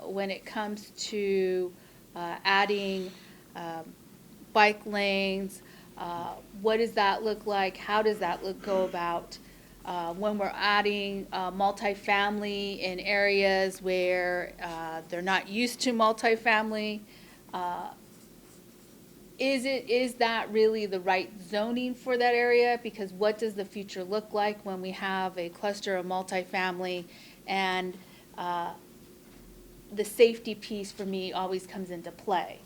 when it comes to adding bike lanes, What does that look like? How does that go about? When we're adding multifamily in areas where they're not used to multifamily, is that really the right zoning for that area? Because what does the future look like when we have a cluster of multifamily? And the safety piece for me always comes into play.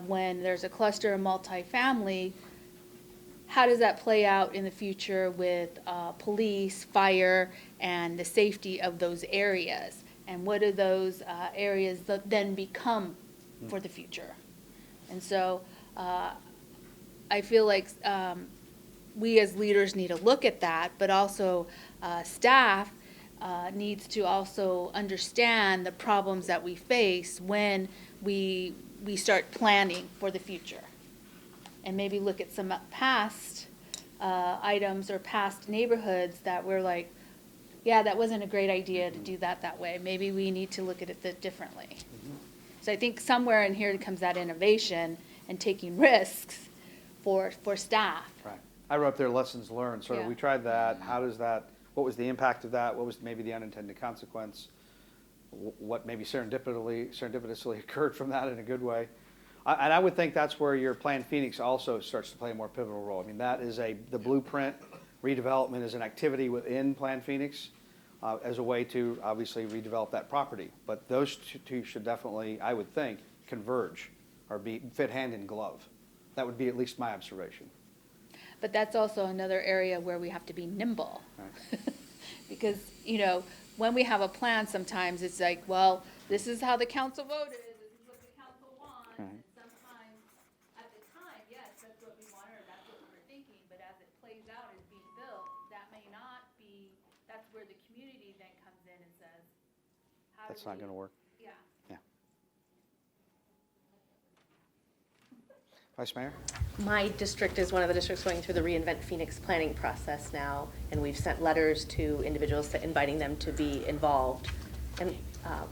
When there's a cluster of multifamily, how does that play out in the future with police, fire, and the safety of those areas? And what do those areas then become for the future? And so I feel like we as leaders need to look at that, but also staff needs to also understand the problems that we face when we start planning for the future. And maybe look at some past items or past neighborhoods that we're like, yeah, that wasn't a great idea to do that way. Maybe we need to look at it differently. So I think somewhere in here comes that innovation and taking risks for staff. Right. I wrote there lessons learned, sort of, Yeah. we tried that, how does that, what was the impact of that, what was maybe the unintended consequence, what maybe serendipitously occurred from that in a good way. And I would think that's where your Plan Phoenix also starts to play a more pivotal role. I mean, that is the blueprint, redevelopment is an activity within Plan Phoenix as a way to obviously redevelop that property. But those two should definitely, I would think, converge or fit hand in glove. That would be at least my observation. But that's also another area where we have to be nimble. Right. Because, when we have a plan, sometimes it's like, well, this is how the council voted, this is what the council wants. Right. And sometimes, at the time, yes, that's what we wanted, or that's what we were thinking, but as it plays out, as being built, that may not be, that's where the community then comes in and says, how do That's not we- going to work. Yeah. Yeah. Vice Mayor? My district is one of the districts going through the reInvent Phoenix planning process now, and we've sent letters to individuals inviting them to be involved. And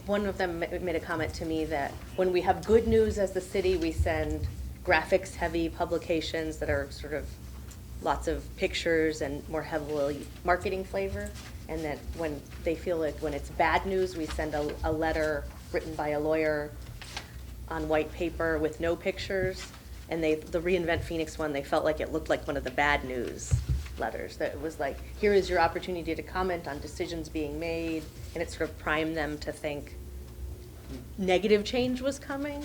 one of them made a comment to me that when we have good news as the city, we send graphics-heavy publications that are sort of lots of pictures and more heavily marketing flavor, and that when they feel like when it's bad news, we send a letter written by a lawyer on white paper with no pictures. And the reInvent Phoenix one, they felt like it looked like one of the bad news letters. That it was like, here is your opportunity to comment on decisions being made, and it sort of primed them to think negative change was coming.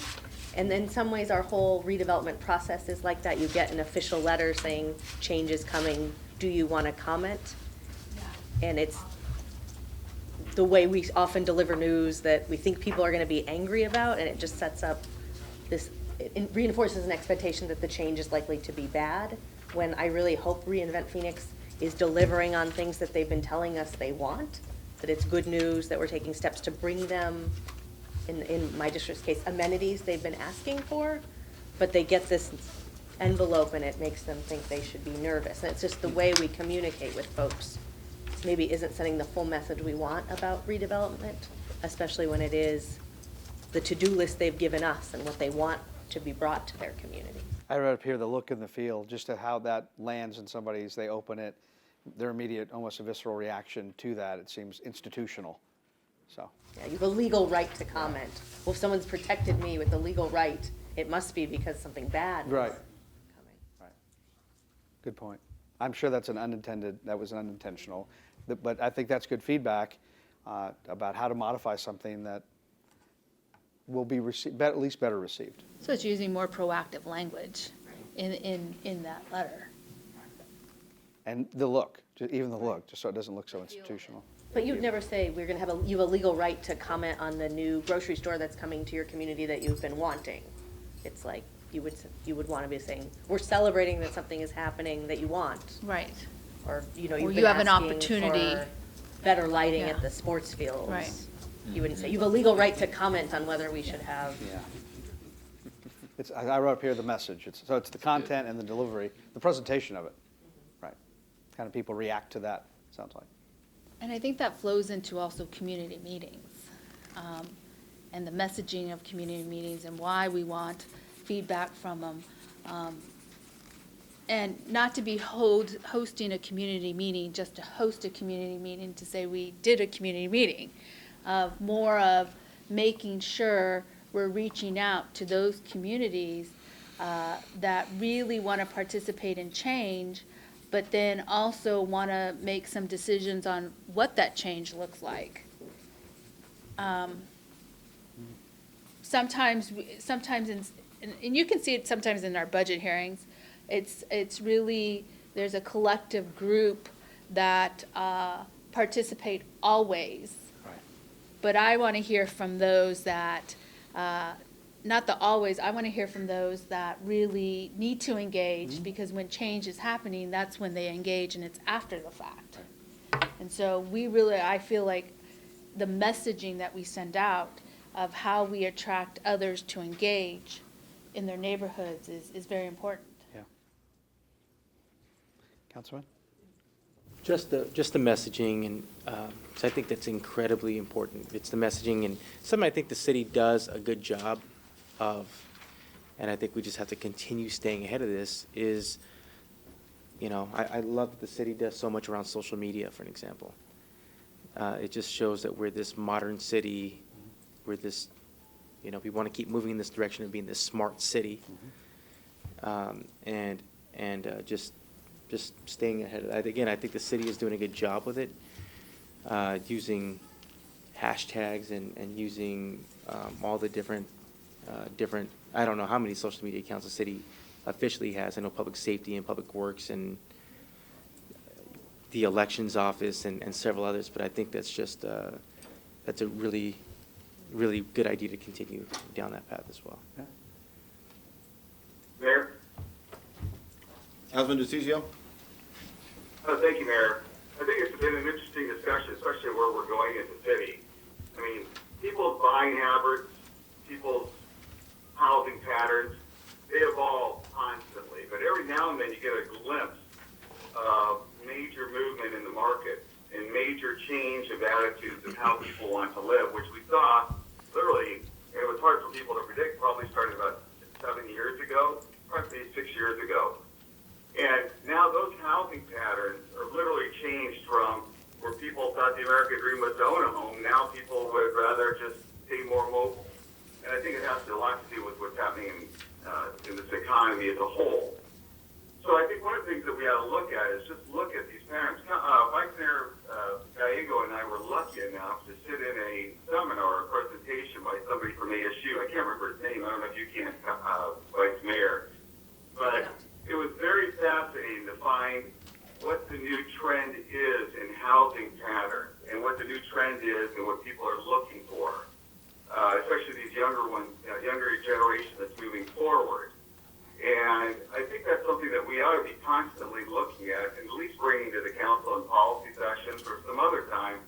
And in some ways, our whole redevelopment process is like that. You get an official letter saying change is coming, do you want to comment? And it's the way we often deliver news that we think people are going to be angry about, and it just sets up this, it reinforces an expectation that the change is likely to be bad, when I really hope reInvent Phoenix is delivering on things that they've been telling us they want, that it's good news, that we're taking steps to bring them, in my district's case, amenities they've been asking for, but they get this envelope and it makes them think they should be nervous. And it's just the way we communicate with folks maybe isn't sending the full message we want about redevelopment, especially when it is the to-do list they've given us and what they want to be brought to their community. I wrote up here the look and the feel, just to how that lands in somebody's, they open it, their immediate, almost a visceral reaction to that, it seems institutional, so. Yeah, you have a legal right to comment. Well, if someone's protected me with the legal right, it must be because something bad is Right. coming. Right. Good point. I'm sure that was unintentional, but I think that's good feedback about how to modify something that will be at least better received. So it's using more proactive language in that letter. And the look, even the look, just so it doesn't look so institutional. But you'd never say, we're gonna have you have a legal right to comment on the new grocery store that's coming to your community that you've been wanting. It's like, you would wanna be saying, we're celebrating that something is happening that you want. Right. Or, Or you've you been have an asking opportunity. for better lighting Yeah. at the sports fields. Right. You wouldn't say, you have a legal right to comment on whether we should have. Yeah. I wrote up here the message. So it's the content and the delivery, the presentation of it. Right. Kind of people react to that, sounds like. And I think that flows into also community meetings, and the messaging of community meetings and why we want feedback from them. And not to be hosting a community meeting, just to host a community meeting to say we did a community meeting. More of making sure we're reaching out to those communities that really want to participate in change, but then also want to make some decisions on what that change looks like. Sometimes, and you can see it sometimes in our budget hearings, it's really, there's a collective group that participate always. Right. But I want to hear from those that, not the always, I want to hear from those that really need to engage, because when change is happening, that's when they engage, and it's after the fact. And so we really, I feel like the messaging that we send out of how we attract others to engage in their neighborhoods is very important. Yeah. Councilman? Just the messaging, and so I think that's incredibly important. It's the messaging, and something I think the city does a good job of, and I think we just have to continue staying ahead of this, is, you know, I love that the city does so much around social media, for an example. It just shows that we're this modern city, we're this, you know, we want to keep moving in this direction of being this smart city. And just staying ahead of that. Again, I think the city is doing a good job with it, using hashtags and using all the different, I don't know how many social media accounts the city officially has. I know Public Safety and Public Works and the Elections Office and several others, but I think that's just, that's a really, really good idea to continue down that path as well. Yeah. Mayor? Councilman DeCiccio? Thank you, Mayor. I think it's been an interesting discussion, especially where we're going as a city. I mean, people's buying habits, people's housing patterns, they evolve constantly. But every now and then you get a glimpse of major movement in the market and major change of attitudes of how people want to live, which we saw literally, it was hard for people to predict, probably started about 7 years ago, probably 6 years ago. And now those housing patterns are literally changed from where people thought the American dream was to own a home. Now people would rather just stay more mobile. And I think it has a lot to do with what's happening in this economy as a whole. So I think one of the things that we ought to look at is just look at these patterns. Vice Mayor Gallego and I were lucky enough to sit in a seminar, a presentation by somebody from ASU. I can't remember his name. I don't know if you can, Vice Mayor. But it was very fascinating to find what the new trend is in housing patterns and what the new trend is and what people are looking for, especially these younger ones, younger generation that's moving forward. And I think that's something that we ought to be constantly looking at and at least bringing to the council in policy sessions or some other time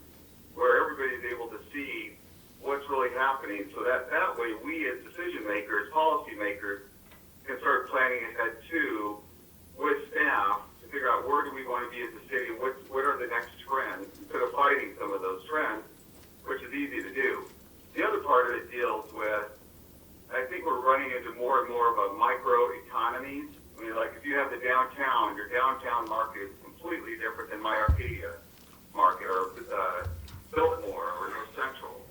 where everybody's able to see what's really happening so that way we as decision makers, policy makers, can start planning ahead too with staff to figure out where do we want to be as a city and what are the next trends instead of fighting some of those trends, which is easy to do. The other part of it deals with, I think we're running into more and more of a micro economies. I mean, like if you have the downtown, your downtown market is completely different than my Arcadia market or Biltmore or North Central.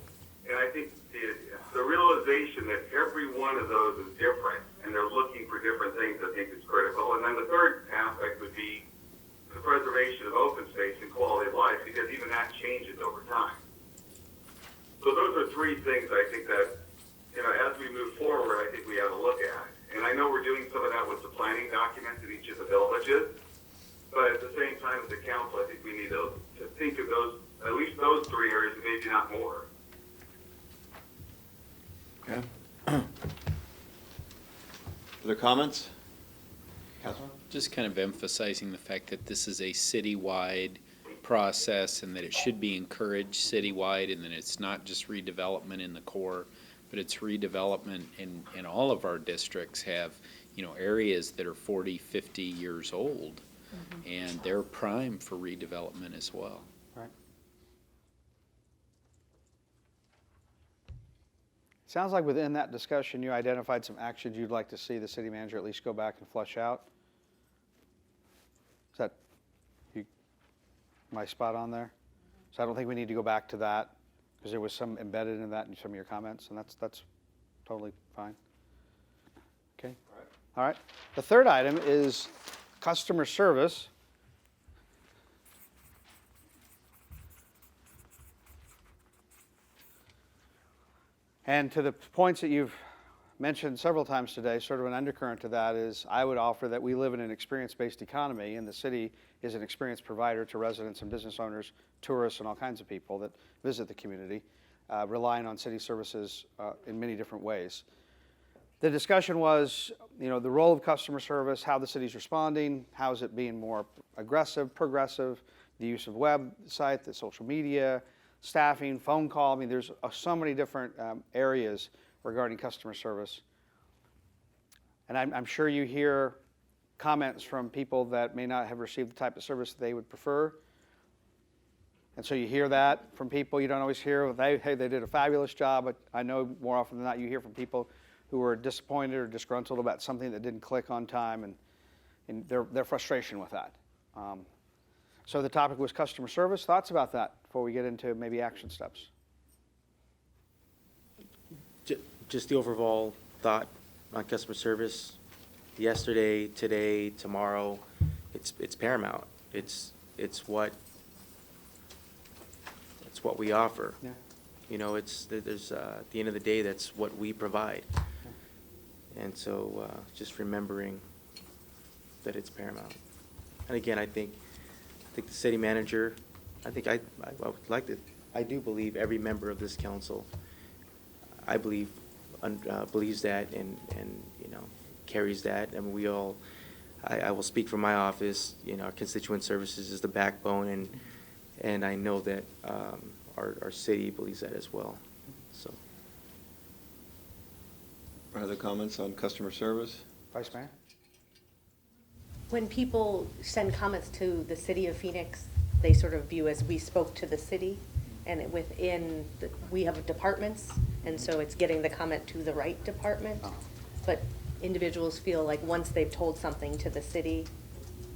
And I think the realization that every one of those is different and they're looking for different things, I think is critical. And then the third aspect would be the preservation of open space and quality of life, because even that changes over time. So those are three things I think that, you know, as we move forward, I think we have to look at. And I know we're doing some of that with the planning documents in each of the villages, but at the same time as the council, I think we need to think of those, at least those three areas, maybe not more. Okay. Other comments? Councilman? Just kind of emphasizing the fact that this is a citywide process and that it should be encouraged citywide, and that it's not just redevelopment in the core, but it's redevelopment in all of our districts have, you know, areas that are 40, 50 years old, and they're prime for redevelopment as well. Right. Sounds like within that discussion, you identified some actions you'd like to see the city manager at least go back and flesh out. Am I spot on there? So I don't think we need to go back to that, because there was some embedded in that in some of your comments, and that's totally fine. Okay? All right. The third item is customer service. And to the points that you've mentioned several times today, sort of an undercurrent to that is I would offer that we live in an experience-based economy, and the city is an experience provider to residents and business owners, tourists, and all kinds of people that visit the community, relying on city services in many different ways. The discussion was, the role of customer service, how the city's responding, how is it being more aggressive, progressive, the use of website, the social media, staffing, phone call. I mean, there's so many different areas regarding customer service. And I'm sure you hear comments from people that may not have received the type of service that they would prefer. And so you hear that from people. You don't always hear, hey, they did a fabulous job, but I know more often than not you hear from people who were disappointed or disgruntled about something that didn't click on time and their frustration with that. So the topic was customer service. Thoughts about that before we get into maybe action steps? Just the overall thought on customer service, yesterday, today, tomorrow, it's paramount. It's what we offer. Yeah. There's at the end of the day, that's what we provide. And so just remembering that it's paramount. And again, I think the city manager, I would like to, I do believe every member of this council, I believe, believes that and carries that. I mean, we all, I will speak from my office, our constituent services is the backbone, and I know that our city believes that as well, so. Other comments on customer service? Vice Mayor? When people send comments to the city of Phoenix, they sort of view as we spoke to the city, and we have departments, and so it's getting the comment to the right department. But individuals feel like once they've told something to the city,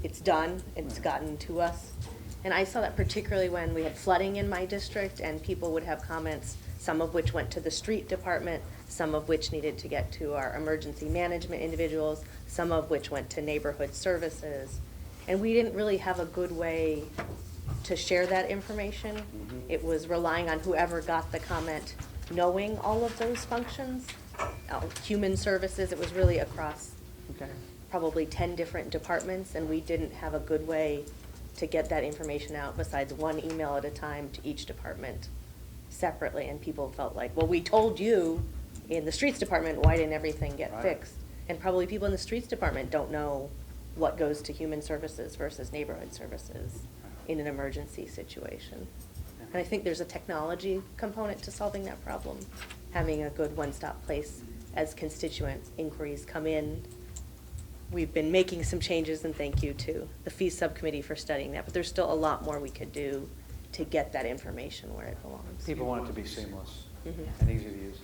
it's done, it's gotten to us. And I saw that particularly when we had flooding in my district, and people would have comments, some of which went to the street department, some of which needed to get to our emergency management individuals, some of which went to neighborhood services. And we didn't really have a good way to share that information. Mm-hmm. It was relying on whoever got the comment knowing all of those functions. Human services, it was really across probably 10 different departments, and we didn't have a good way to get that information out besides one email at a time to each department separately. And people felt like, well, we told you in the streets department, why didn't everything get fixed? And probably people in the streets department don't know what goes to human services versus neighborhood services in an emergency situation. And I think there's a technology component to solving that problem, having a good one-stop place as constituent inquiries come in. We've been making some changes, and thank you to the fee subcommittee for studying that, but there's still a lot more we could do to get that information where it belongs. People want it to be seamless Mhm. and easy to use.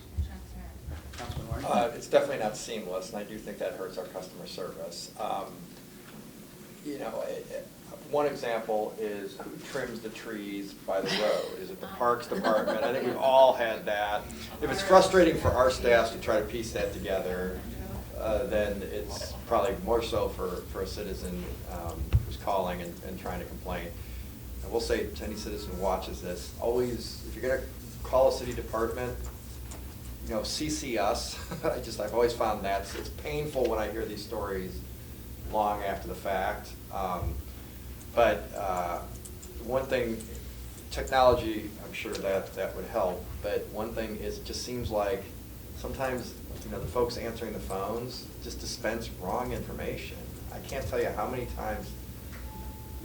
Councilman Warren? It's definitely not seamless, and I do think that hurts our customer service. One example is who trims the trees by the road? Is it the Parks Department? I think we've all had that. If it's frustrating for our staff to try to piece that together, then it's probably more so for a citizen who's calling and trying to complain. I will say to any citizen who watches this, always, if you're gonna call a city department, CC us. I've always found that it's painful when I hear these stories long after the fact. But one thing, technology, I'm sure that would help. But one thing is, it just seems like sometimes, the folks answering the phones just dispense wrong information. I can't tell you how many times,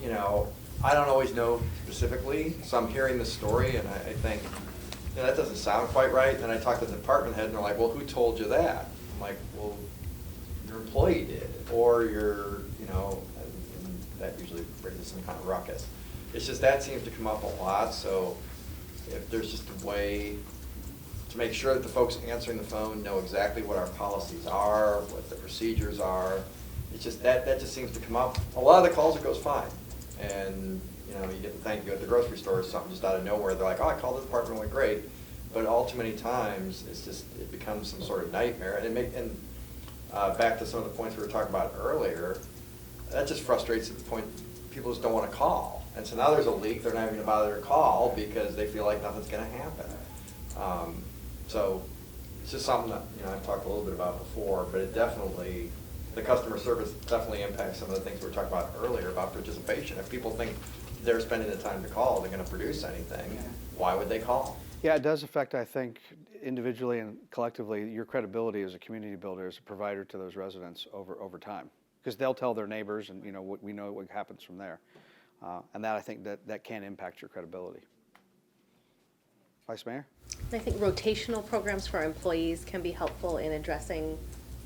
I don't always know specifically, so I'm hearing the story and I think, that doesn't sound quite right. And then I talk to the department head and they're like, well, who told you that? I'm like, well, your employee did, or and that usually brings some kind of ruckus. It's just that seems to come up a lot, so if there's just a way to make sure that the folks answering the phone know exactly what our policies are, what the procedures are, it's just that just seems to come up. A lot of the calls, it goes fine. And, You know, you get the thank you at the grocery store, something just out of nowhere, they're like, oh, I called this department, it went great. But all too many times, it's just, it becomes some sort of nightmare. Back to some of the points we were talking about earlier, that just frustrates to the point, people just don't want to call. And so now there's a leak, they're not even gonna bother to call because they feel like nothing's gonna happen. So it's just something that, you know, I've talked a little bit about before, but it definitely, the customer service definitely impacts some of the things we were talking about earlier about participation. If people think they're spending the time to call, they're gonna produce anything, why would they call? Yeah, it does affect, I think, individually and collectively, your credibility as a community builder, as a provider to those residents over time. Because they'll tell their neighbors, and you know, we know what happens from there. And that, I think, that can impact your credibility. Vice Mayor? I think rotational programs for employees can be helpful in addressing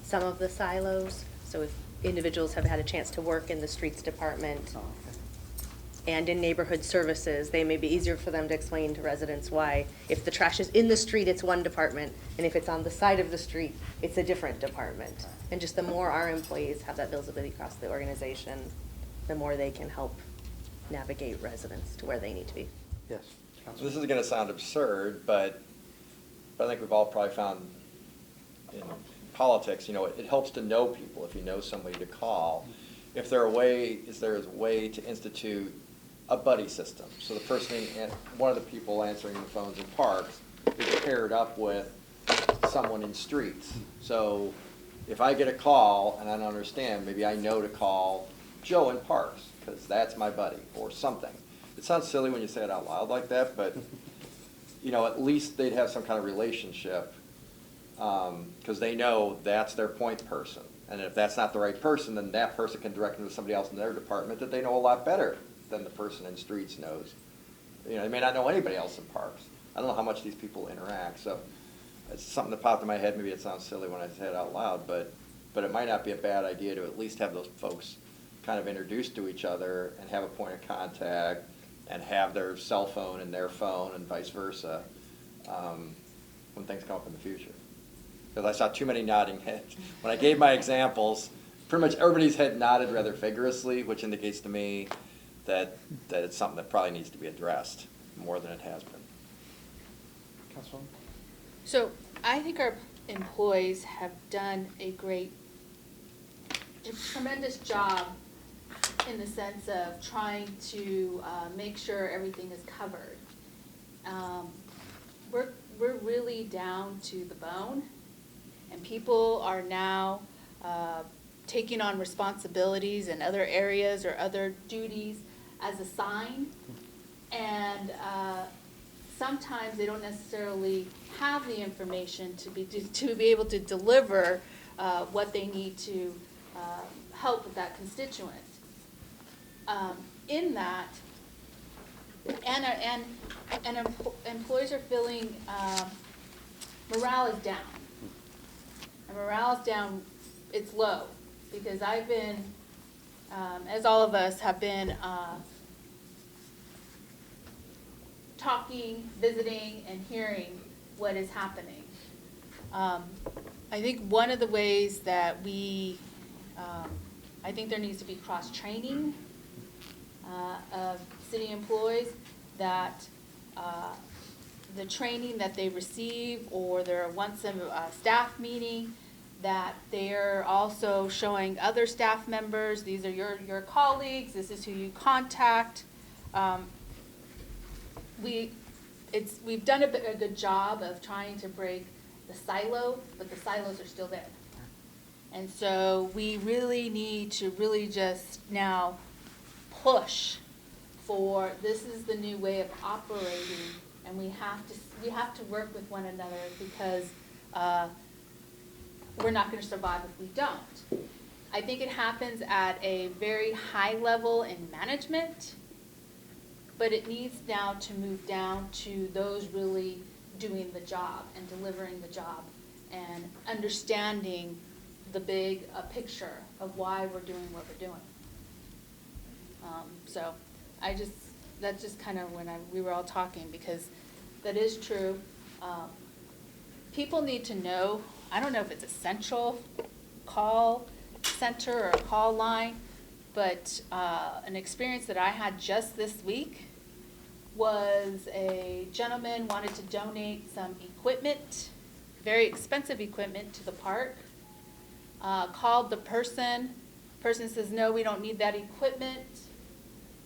some of the silos. So if individuals have had a chance to work in the streets department and in neighborhood services, they may be easier for them to explain to residents why if the trash is in the street, it's one department, and if it's on the side of the street, it's a different department. And just the more our employees have that visibility across the organization, the more they can help navigate residents to where they need to be. Yes. So this is gonna sound absurd, but I think we've all probably found in politics, you know, it helps to know people if you know somebody to call. Is there a way to institute a buddy system? So the person, one of the people answering the phones in parks is paired up with someone in streets. So if I get a call and I don't understand, maybe I know to call Joe in parks, because that's my buddy, or something. It sounds silly when you say it out loud like that, but, you know, at least they'd have some kind of relationship, because they know that's their point person. And if that's not the right person, then that person can direct them to somebody else in their department that they know a lot better than the person in streets knows. You know, they may not know anybody else in parks. I don't know how much these people interact, so it's something that popped in my head. Maybe it sounds silly when I say it out loud, but it might not be a bad idea to at least have those folks kind of introduced to each other and have a point of contact and have their cell phone and their phone and vice versa when things come up in the future. Because I saw too many nodding heads. When I gave my examples, pretty much everybody's head nodded rather vigorously, which indicates to me that it's something that probably needs to be addressed more than it has been. Councilwoman? So I think our employees have done a tremendous job in the sense of trying to make sure everything is covered. We're really down to the bone, and people are now taking on responsibilities in other areas or other duties as assigned, and sometimes they don't necessarily have the information to be able to deliver what they need to help with that constituent. In that, and employees are feeling morale is down. And morale is down, it's low, because I've been, as all of us have been talking, visiting, and hearing what is happening. I think one of the ways that I think there needs to be cross-training of city employees, that the training that they receive, or their once a staff meeting, that they're also showing other staff members, these are your colleagues, this is who you contact. We've done a good job of trying to break the silo, but the silos are still there. And so we really need to really just now push for, this is the new way of operating, and we have to work with one another, because we're not going to survive if we don't. I think it happens at a very high level in management, but it needs now to move down to those really doing the job and delivering the job and understanding the big picture of why we're doing what we're doing. So that's just kind of when we were all talking, because that is true. People need to know, I don't know if it's a central call center or a call line, but an experience that I had just this week was a gentleman wanted to donate some equipment, very expensive equipment, to the park. Called the person says, no, we don't need that equipment.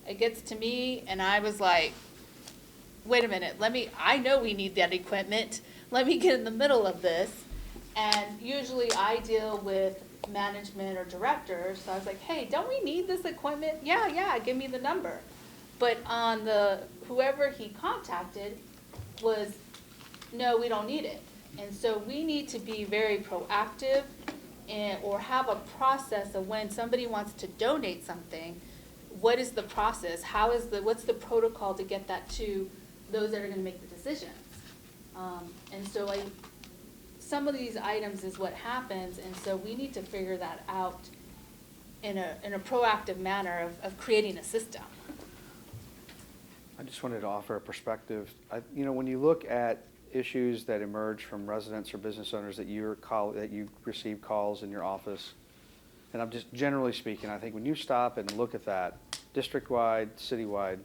It gets to me, and I was like, wait a minute, I know we need that equipment. Let me get in the middle of this. And usually I deal with management or directors, so I was like, hey, don't we need this equipment? Yeah, give me the number. But on whoever he contacted was, no, we don't need it. And so we need to be very proactive or have a process of when somebody wants to donate something, what is the process? What's the protocol to get that to those that are gonna make the decisions? And so some of these items is what happens, and so we need to figure that out in a proactive manner of creating a system. I just wanted to offer a perspective. When you look at issues that emerge from residents or business owners that you receive calls in your office, and I'm just generally speaking, I think when you stop and look at that, district-wide, citywide,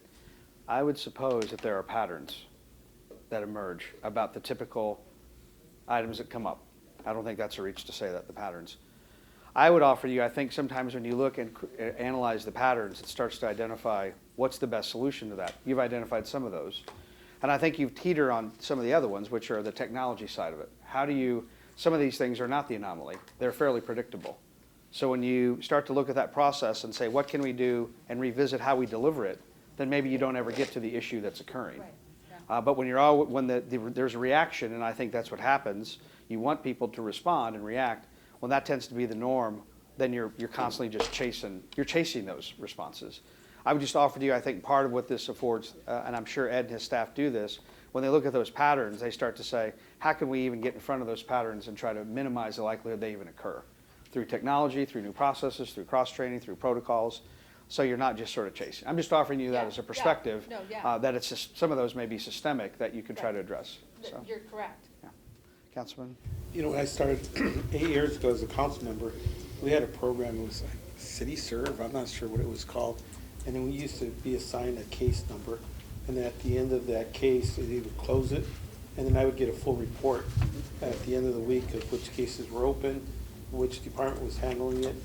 I would suppose that there are patterns that emerge about the typical items that come up. I don't think that's a reach to say that, the patterns. I would offer you, I think sometimes when you look and analyze the patterns, it starts to identify what's the best solution to that. You've identified some of those. And I think you've teetered on some of the other ones, which are the technology side of it. Some of these things are not the anomaly. They're fairly predictable. So when you start to look at that process and say, what can we do, and revisit how we deliver it, then maybe you don't ever get to the issue that's occurring. Right. Yeah. But when there's a reaction, and I think that's what happens, you want people to respond and react. When that tends to be the norm, then you're constantly just chasing those responses. I would just offer to you, I think part of what this affords, and I'm sure Ed and his staff do this, when they look at those patterns, they start to say, how can we even get in front of those patterns and try to minimize the likelihood they even occur? Through technology, through new processes, through cross-training, through protocols. So you're not just sort of chasing. I'm just offering you that as a perspective, that it's just, some of those may be systemic that you can try to address. So, You're correct. yeah. Councilman? When I started 8 years ago as a council member, we had a program, it was like City Serve, I'm not sure what it was called. And then we used to be assigned a case number. And then at the end of that case, they would close it. And then I would get a full report at the end of the week of which cases were open, which department was handling it.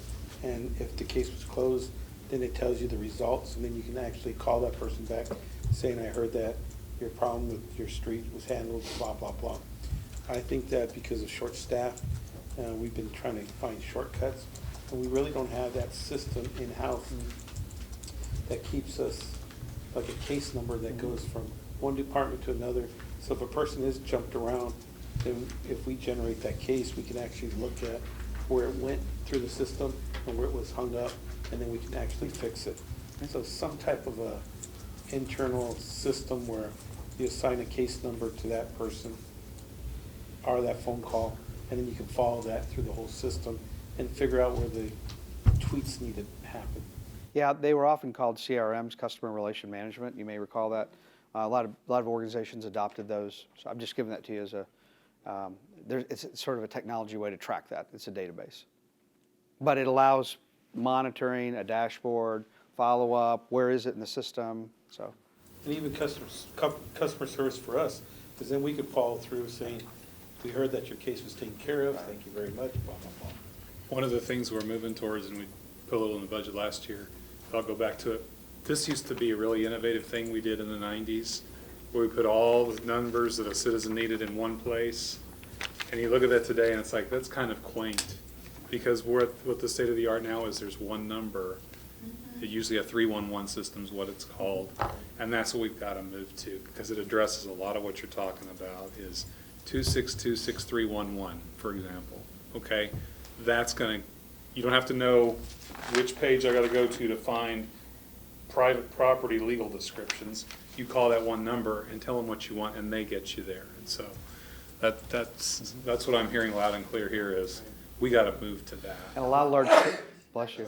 And if the case was closed, then it tells you the results. And then you can actually call that person back saying, I heard that your problem with your street was handled, blah, blah, blah. I think that because of short staff, we've been trying to find shortcuts. And we really don't have that system in-house that keeps us like a case number that goes from one department to another. So if a person is jumped around, then if we generate that case, we can actually look at where it went through the system and where it was hung up, and then we can actually fix it. So some type of a internal system where you assign a case number to that person or that phone call, and then you can follow that through the whole system and figure out where the tweaks need to happen. Yeah, they were often called CRMs, Customer Relation Management. You may recall that. A lot of organizations adopted those. So I'm just giving that to you as it's sort of a technology way to track that. It's a database. But it allows monitoring, a dashboard, follow-up, where is it in the system, so. And even customer service for us, because then we could follow through saying, we heard that your case was taken care of, thank you very much, blah, blah, blah. One of the things we're moving towards, and we put a little in the budget last year, but I'll go back to it. This used to be a really innovative thing we did in the 90s, where we put all the numbers that a citizen needed in one place. And you look at that today and it's like, that's kind of quaint, because what the state of the art now is there's one number. Usually a 311 system is what it's called. And that's what we've got to move to, because it addresses a lot of what you're talking about is 2626311, for example, okay? That's going to, you don't have to know which page I got to go to find private property legal descriptions. You call that one number and tell them what you want, and they get you there. And so that's what I'm hearing loud and clear here is we got to move to that. And a lot of large, bless you.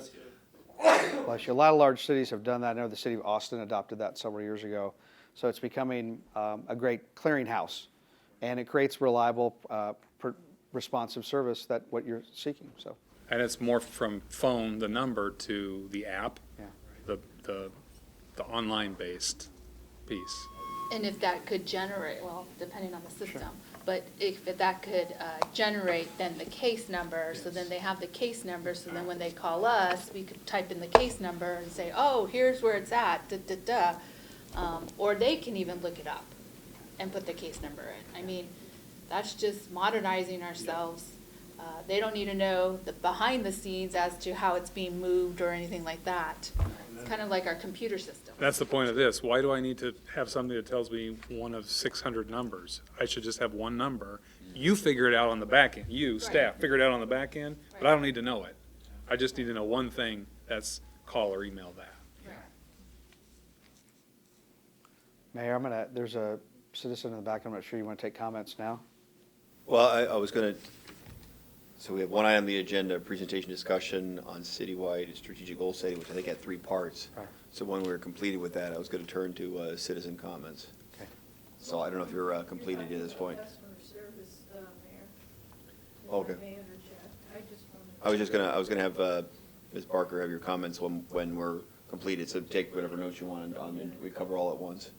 Bless you. A lot of large cities have done that. I know the city of Austin adopted that several years ago. So it's becoming a great clearinghouse, and it creates reliable, responsive service that what you're seeking. So. And it's more from phone, the number, to the app, Yeah. the online-based piece. And if that could generate, well, depending on the system, but if that could generate then the case number, so then they have the case number, so then when they call us, we could type in the case number and say, oh, here's where it's at, da, da, da. Or they can even look it up and put the case number in. I mean, that's just modernizing ourselves. They don't need to know the behind the scenes as to how it's being moved or anything like that. It's kind of like our computer system. That's the point of this. Why do I need to have something that tells me one of 600 numbers? I should just have one number. You figure it out on the back end. You, staff, figure it out on the back end, but I don't need to know it. I just need to know one thing, that's call or email that. Mayor, there's a citizen in the back. I'm not sure you want to take comments now. Well, I was going to, so we have one item on the agenda, presentation discussion on citywide strategic goal setting, which I think had 3 parts. Right. So when we were completed with that, I was going to turn to citizen comments. Okay. So I don't know if you're completed at this point. Customer service, Mayor. Okay. If I may interject, I just wanted. I was gonna have Ms. Barker have your comments when we're completed, so take whatever notes you want on, and we cover all at once.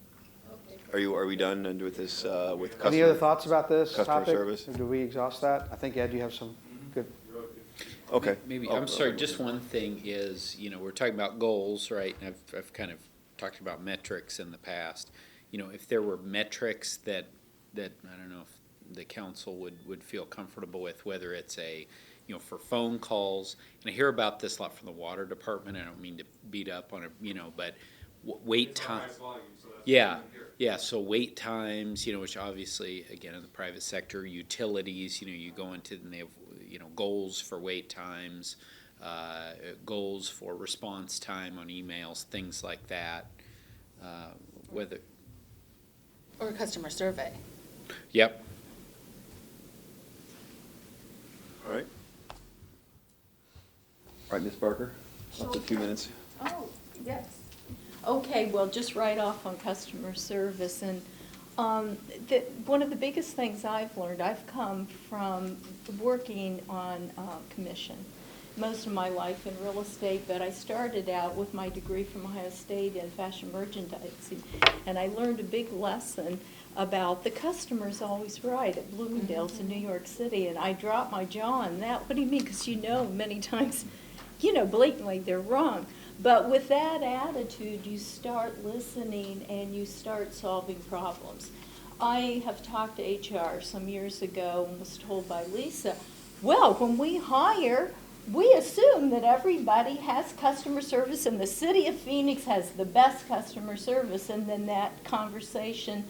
Okay. Are we done and with this, with customer? Any other thoughts about this customer topic? service? Or do we exhaust that? I think, Ed, you have some good. Okay. Maybe, Oh, I'm sorry, just one thing is, we're talking about goals, right? And I've kind of talked about metrics in the past. If there were metrics that I don't know if the council would feel comfortable with, whether it's for phone calls, and I hear about this a lot from the water department. I don't mean to beat up on it, but wait time. Yeah, so wait times, which obviously, again, in the private sector, utilities, you go into, and they have, goals for wait times, goals for response time on emails, things like that. Whether. Or a customer survey. Yep. All right. All right, Ms. Barker, up to 2 minutes. Oh, yes. Okay, well, just right off on customer service, and one of the biggest things I've learned, I've come from working on commission most of my life in real estate, but I started out with my degree from Ohio State in fashion merchandising, and I learned a big lesson about the customer's always right at Bloomingdale's in New York City, and I dropped my jaw on that. What do you mean? Because many times, blatantly they're wrong. But with that attitude, you start listening and you start solving problems. I have talked to HR some years ago and was told by Lisa, well, when we hire, we assume that everybody has customer service and the city of Phoenix has the best customer service. And then that conversation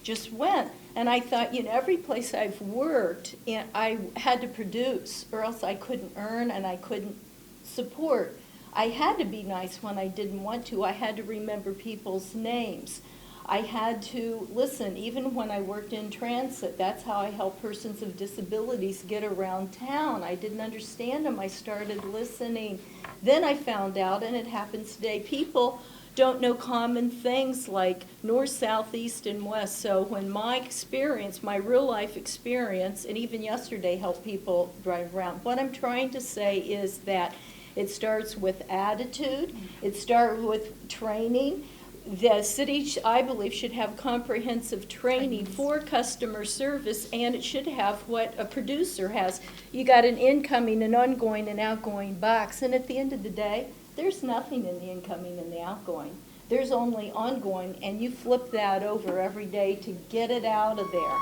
just went. And I thought, every place I've worked, I had to produce or else I couldn't earn and I couldn't support. I had to be nice when I didn't want to. I had to remember people's names. I had to listen, even when I worked in transit. That's how I help persons with disabilities get around town. I didn't understand them. I started listening. Then I found out, and it happens today, people don't know common things like north, south, east, and west. So when my experience, my real life experience, and even yesterday helped people drive around, what I'm trying to say is that it starts with attitude. It starts with training. The city, I believe, should have comprehensive training for customer service, and it should have what a producer has. You got an incoming, an ongoing, and outgoing box, and at the end of the day, there's nothing in the incoming and the outgoing. There's only ongoing, and you flip that over every day to get it out of there.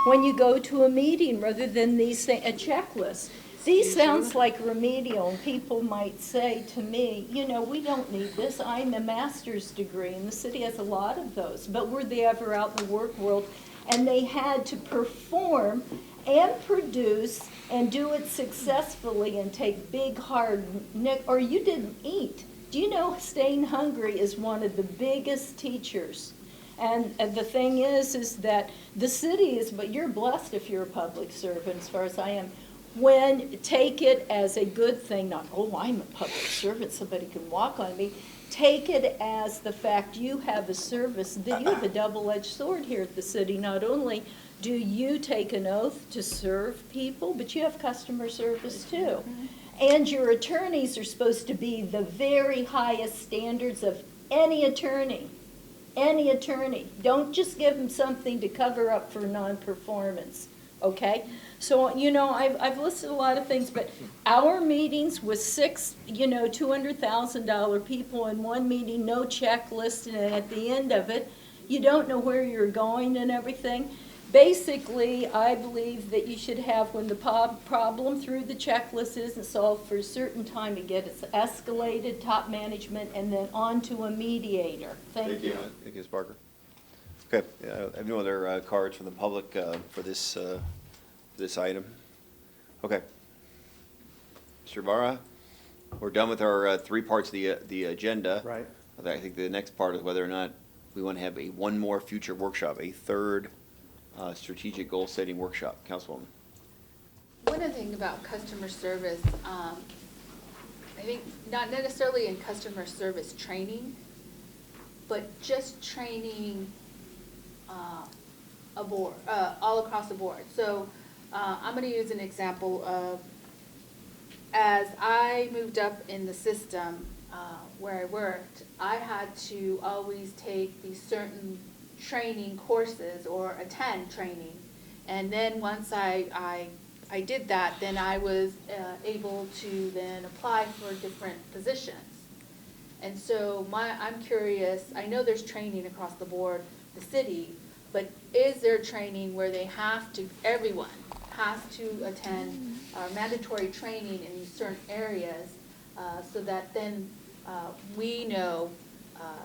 When you go to a meeting, rather than a checklist, these sounds like remedial, and people might say to me, we don't need this. I'm a master's degree, and the city has a lot of those. But were they ever out in the work world? And they had to perform and produce and do it successfully and take big, hard, or you didn't eat. Do you know staying hungry is one of the biggest teachers? And the thing is that the city is, but you're blessed if you're a public servant, as far as I am. Take it as a good thing, not, oh, I'm a public servant, somebody can walk on me. Take it as the fact you have a service, that you have a double-edged sword here at the city. Not only do you take an oath to serve people? But you have customer service too. And your attorneys are supposed to be the very highest standards of any attorney. Any attorney. Don't just give them something to cover up for non-performance, okay? So, you know, I've listed a lot of things, but our meetings with six, you know, $200,000 people in one meeting, no checklist, and at the end of it, you don't know where you're going and everything. Basically, I believe that you should have, when the problem through the checklist isn't solved for a certain time, it gets escalated, top management, and then on to a mediator. Thank you. Thank you, Ms. Barker. Okay, I have no other cards from the public for this, this item. Okay. Mr. Vara, we're done with our three parts of the agenda. Right. I think the next part is whether or not we want to have one more future workshop, a third strategic goal-setting workshop. Councilwoman. One other thing about customer service, I think not necessarily in customer service training, but just training all across the board. So I'm going to use an example of, as I moved up in the system where I worked, I had to always take these certain training courses or attend training. And then once I did that, then I was able to then apply for different positions. And so I'm curious, I know there's training across the board, the city, but is there training where they have to, everyone has to attend mandatory training in these certain areas so that then we know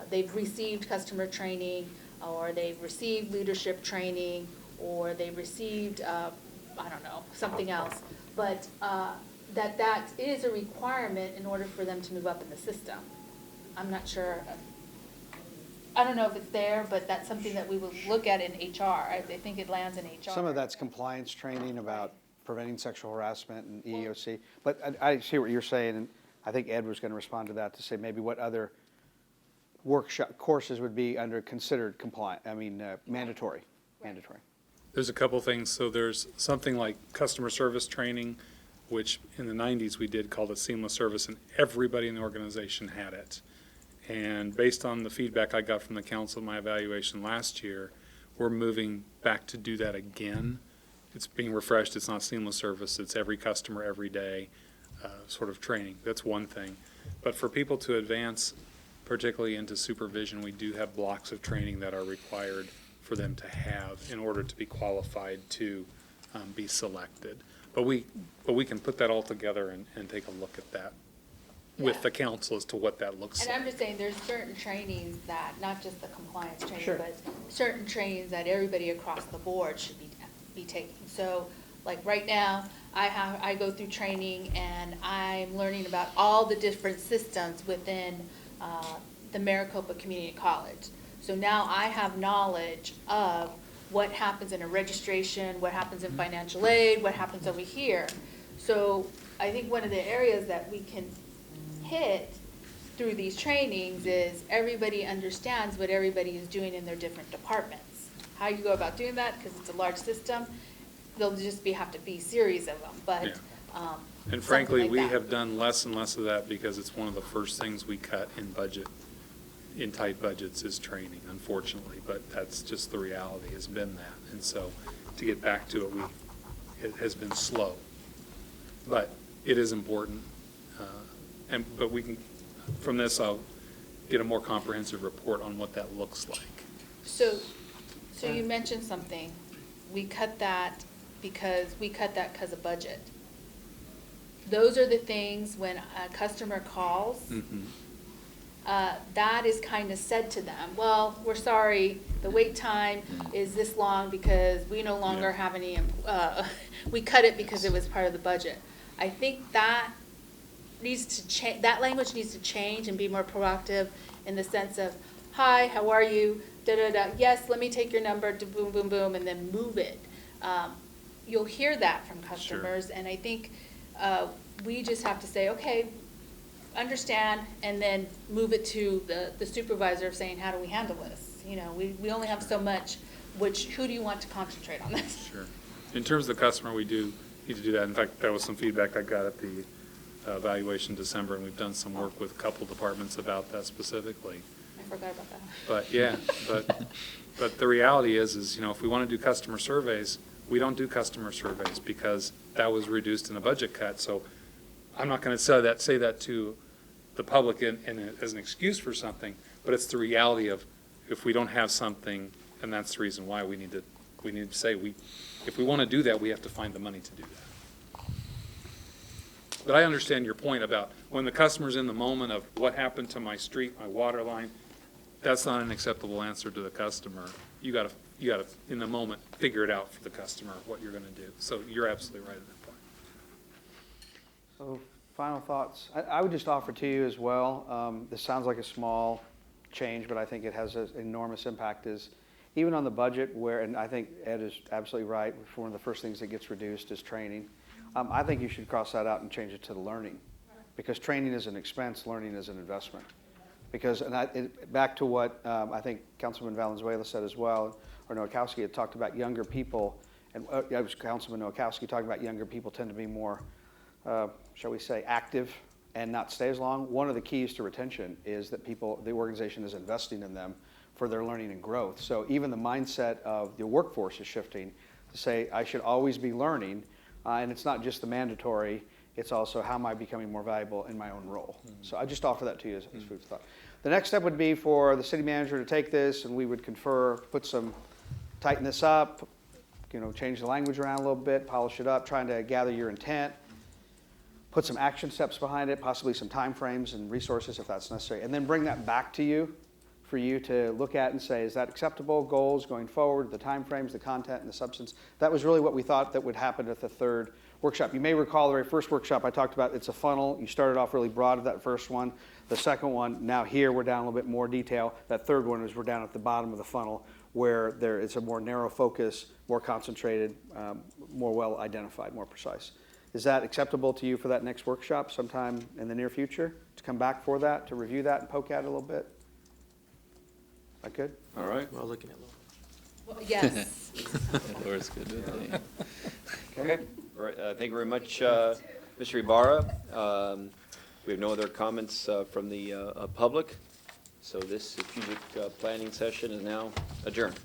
they've received customer training, or they've received leadership training, or they've received, I don't know, something else. But that is a requirement in order for them to move up in the system. I'm not sure. I don't know if it's there, but that's something that we will look at in HR. I think it lands in HR. Some of that's compliance training about preventing sexual harassment and EEOC. But I see what you're saying, and I think Ed was going to respond to that to say maybe what other workshop courses would be under considered compliant, mandatory. Mandatory. There's a couple things. So there's something like customer service training, which in the 90s we did called it seamless service, and everybody in the organization had it. And based on the feedback I got from the council, my evaluation last year, we're moving back to do that again. It's being refreshed. It's not seamless service. It's every customer, every day sort of training. That's one thing. But for people to advance, particularly into supervision, we do have blocks of training that are required for them to have in order to be qualified to be selected. But we can put that all together and take a look at that with the council as to what that looks like. And I'm just saying, there's certain trainings that, not just the compliance training, Sure. but certain trainings that everybody across the board should be taking. So, like right now, I go through training and I'm learning about all the different systems within the Maricopa Community College. So now I have knowledge of what happens in a registration, what happens in financial aid, what happens over here. So I think one of the areas that we can hit through these trainings is everybody understands what everybody is doing in their different departments. How you go about doing that, because it's a large system, there'll just have to be series of them, but And frankly, like we that. have done less and less of that because it's one of the first things we cut in budget, in tight budgets, is training, unfortunately. But that's just the reality, has been that. And so to get back to it, it has been slow. But it is important. But we can, from this, I'll get a more comprehensive report on what that looks like. So you mentioned something. We cut that because of budget. Those are the things when a customer calls, that is kind of said to them, well, we're sorry, the wait time is this long because we no longer have any, we cut it because it was part of the budget. I think that needs to change, that language needs to change and be more proactive in the sense of, hi, how are you, da-da-da, yes, let me take your number, boom, boom, boom, and then move it. You'll hear that from customers, and I think we just have to say, okay, understand, and then move it to the supervisor of saying, how do we handle this? You know, we only have so much who do you want to concentrate on this? Sure. In terms of the customer, we do need to do that. In fact, that was some feedback I got at the evaluation in December, and we've done some work with a couple departments about that specifically. I forgot about that. But, yeah, but the reality is, you know, if we want to do customer surveys, we don't do customer surveys because that was reduced in a budget cut. So I'm not going to say that to the public as an excuse for something, but it's the reality of if we don't have something, and that's the reason why we need to say if we want to do that, we have to find the money to do that. But I understand your point about when the customer's in the moment of what happened to my street, my water line, that's not an acceptable answer to the customer. You gotta, in the moment, figure it out for the customer, what you're gonna do. So you're absolutely right at that point. So, final thoughts. I would just offer to you as well, this sounds like a small change, but I think it has an enormous impact, is even on the budget where, and I think Ed is absolutely right, one of the first things that gets reduced is training. I think you should cross that out and change it to the learning, because training is an expense, learning is an investment. Because, back to what I think Councilman Valenzuela said as well, or Nowakowski had talked about younger people, and it was Councilman Nowakowski talking about younger people tend to be more, shall we say, active and not stay as long. One of the keys to retention is that the organization is investing in them for their learning and growth. So even the mindset of the workforce is shifting to say, I should always be learning, and it's not just the mandatory, it's also how am I becoming more valuable in my own role. So I just offer that to you as food for thought. The next step would be for the city manager to take this, and we would confer, tighten this up, change the language around a little bit, polish it up, trying to gather your intent, put some action steps behind it, possibly some timeframes and resources if that's necessary, and then bring that back to you for you to look at and say, is that acceptable? Goals going forward, the timeframes, the content, and the substance. That was really what we thought that would happen at the third workshop. You may recall the very first workshop I talked about, it's a funnel. You started off really broad at that first one. The second one, now here we're down a little bit more detail. That third one is we're down at the bottom of the funnel where there is a more narrow focus, more concentrated, more well identified, more precise. Is that acceptable to you for that next workshop sometime in the near future? To come back for that, to review that and poke at it a little bit? That good? All right. We're all looking at Laura. Well, yes. Laura's good with it. Okay. All right. Thank you very much, Mr. Ibarra. We have no other comments from the public. So this strategic planning session is now adjourned.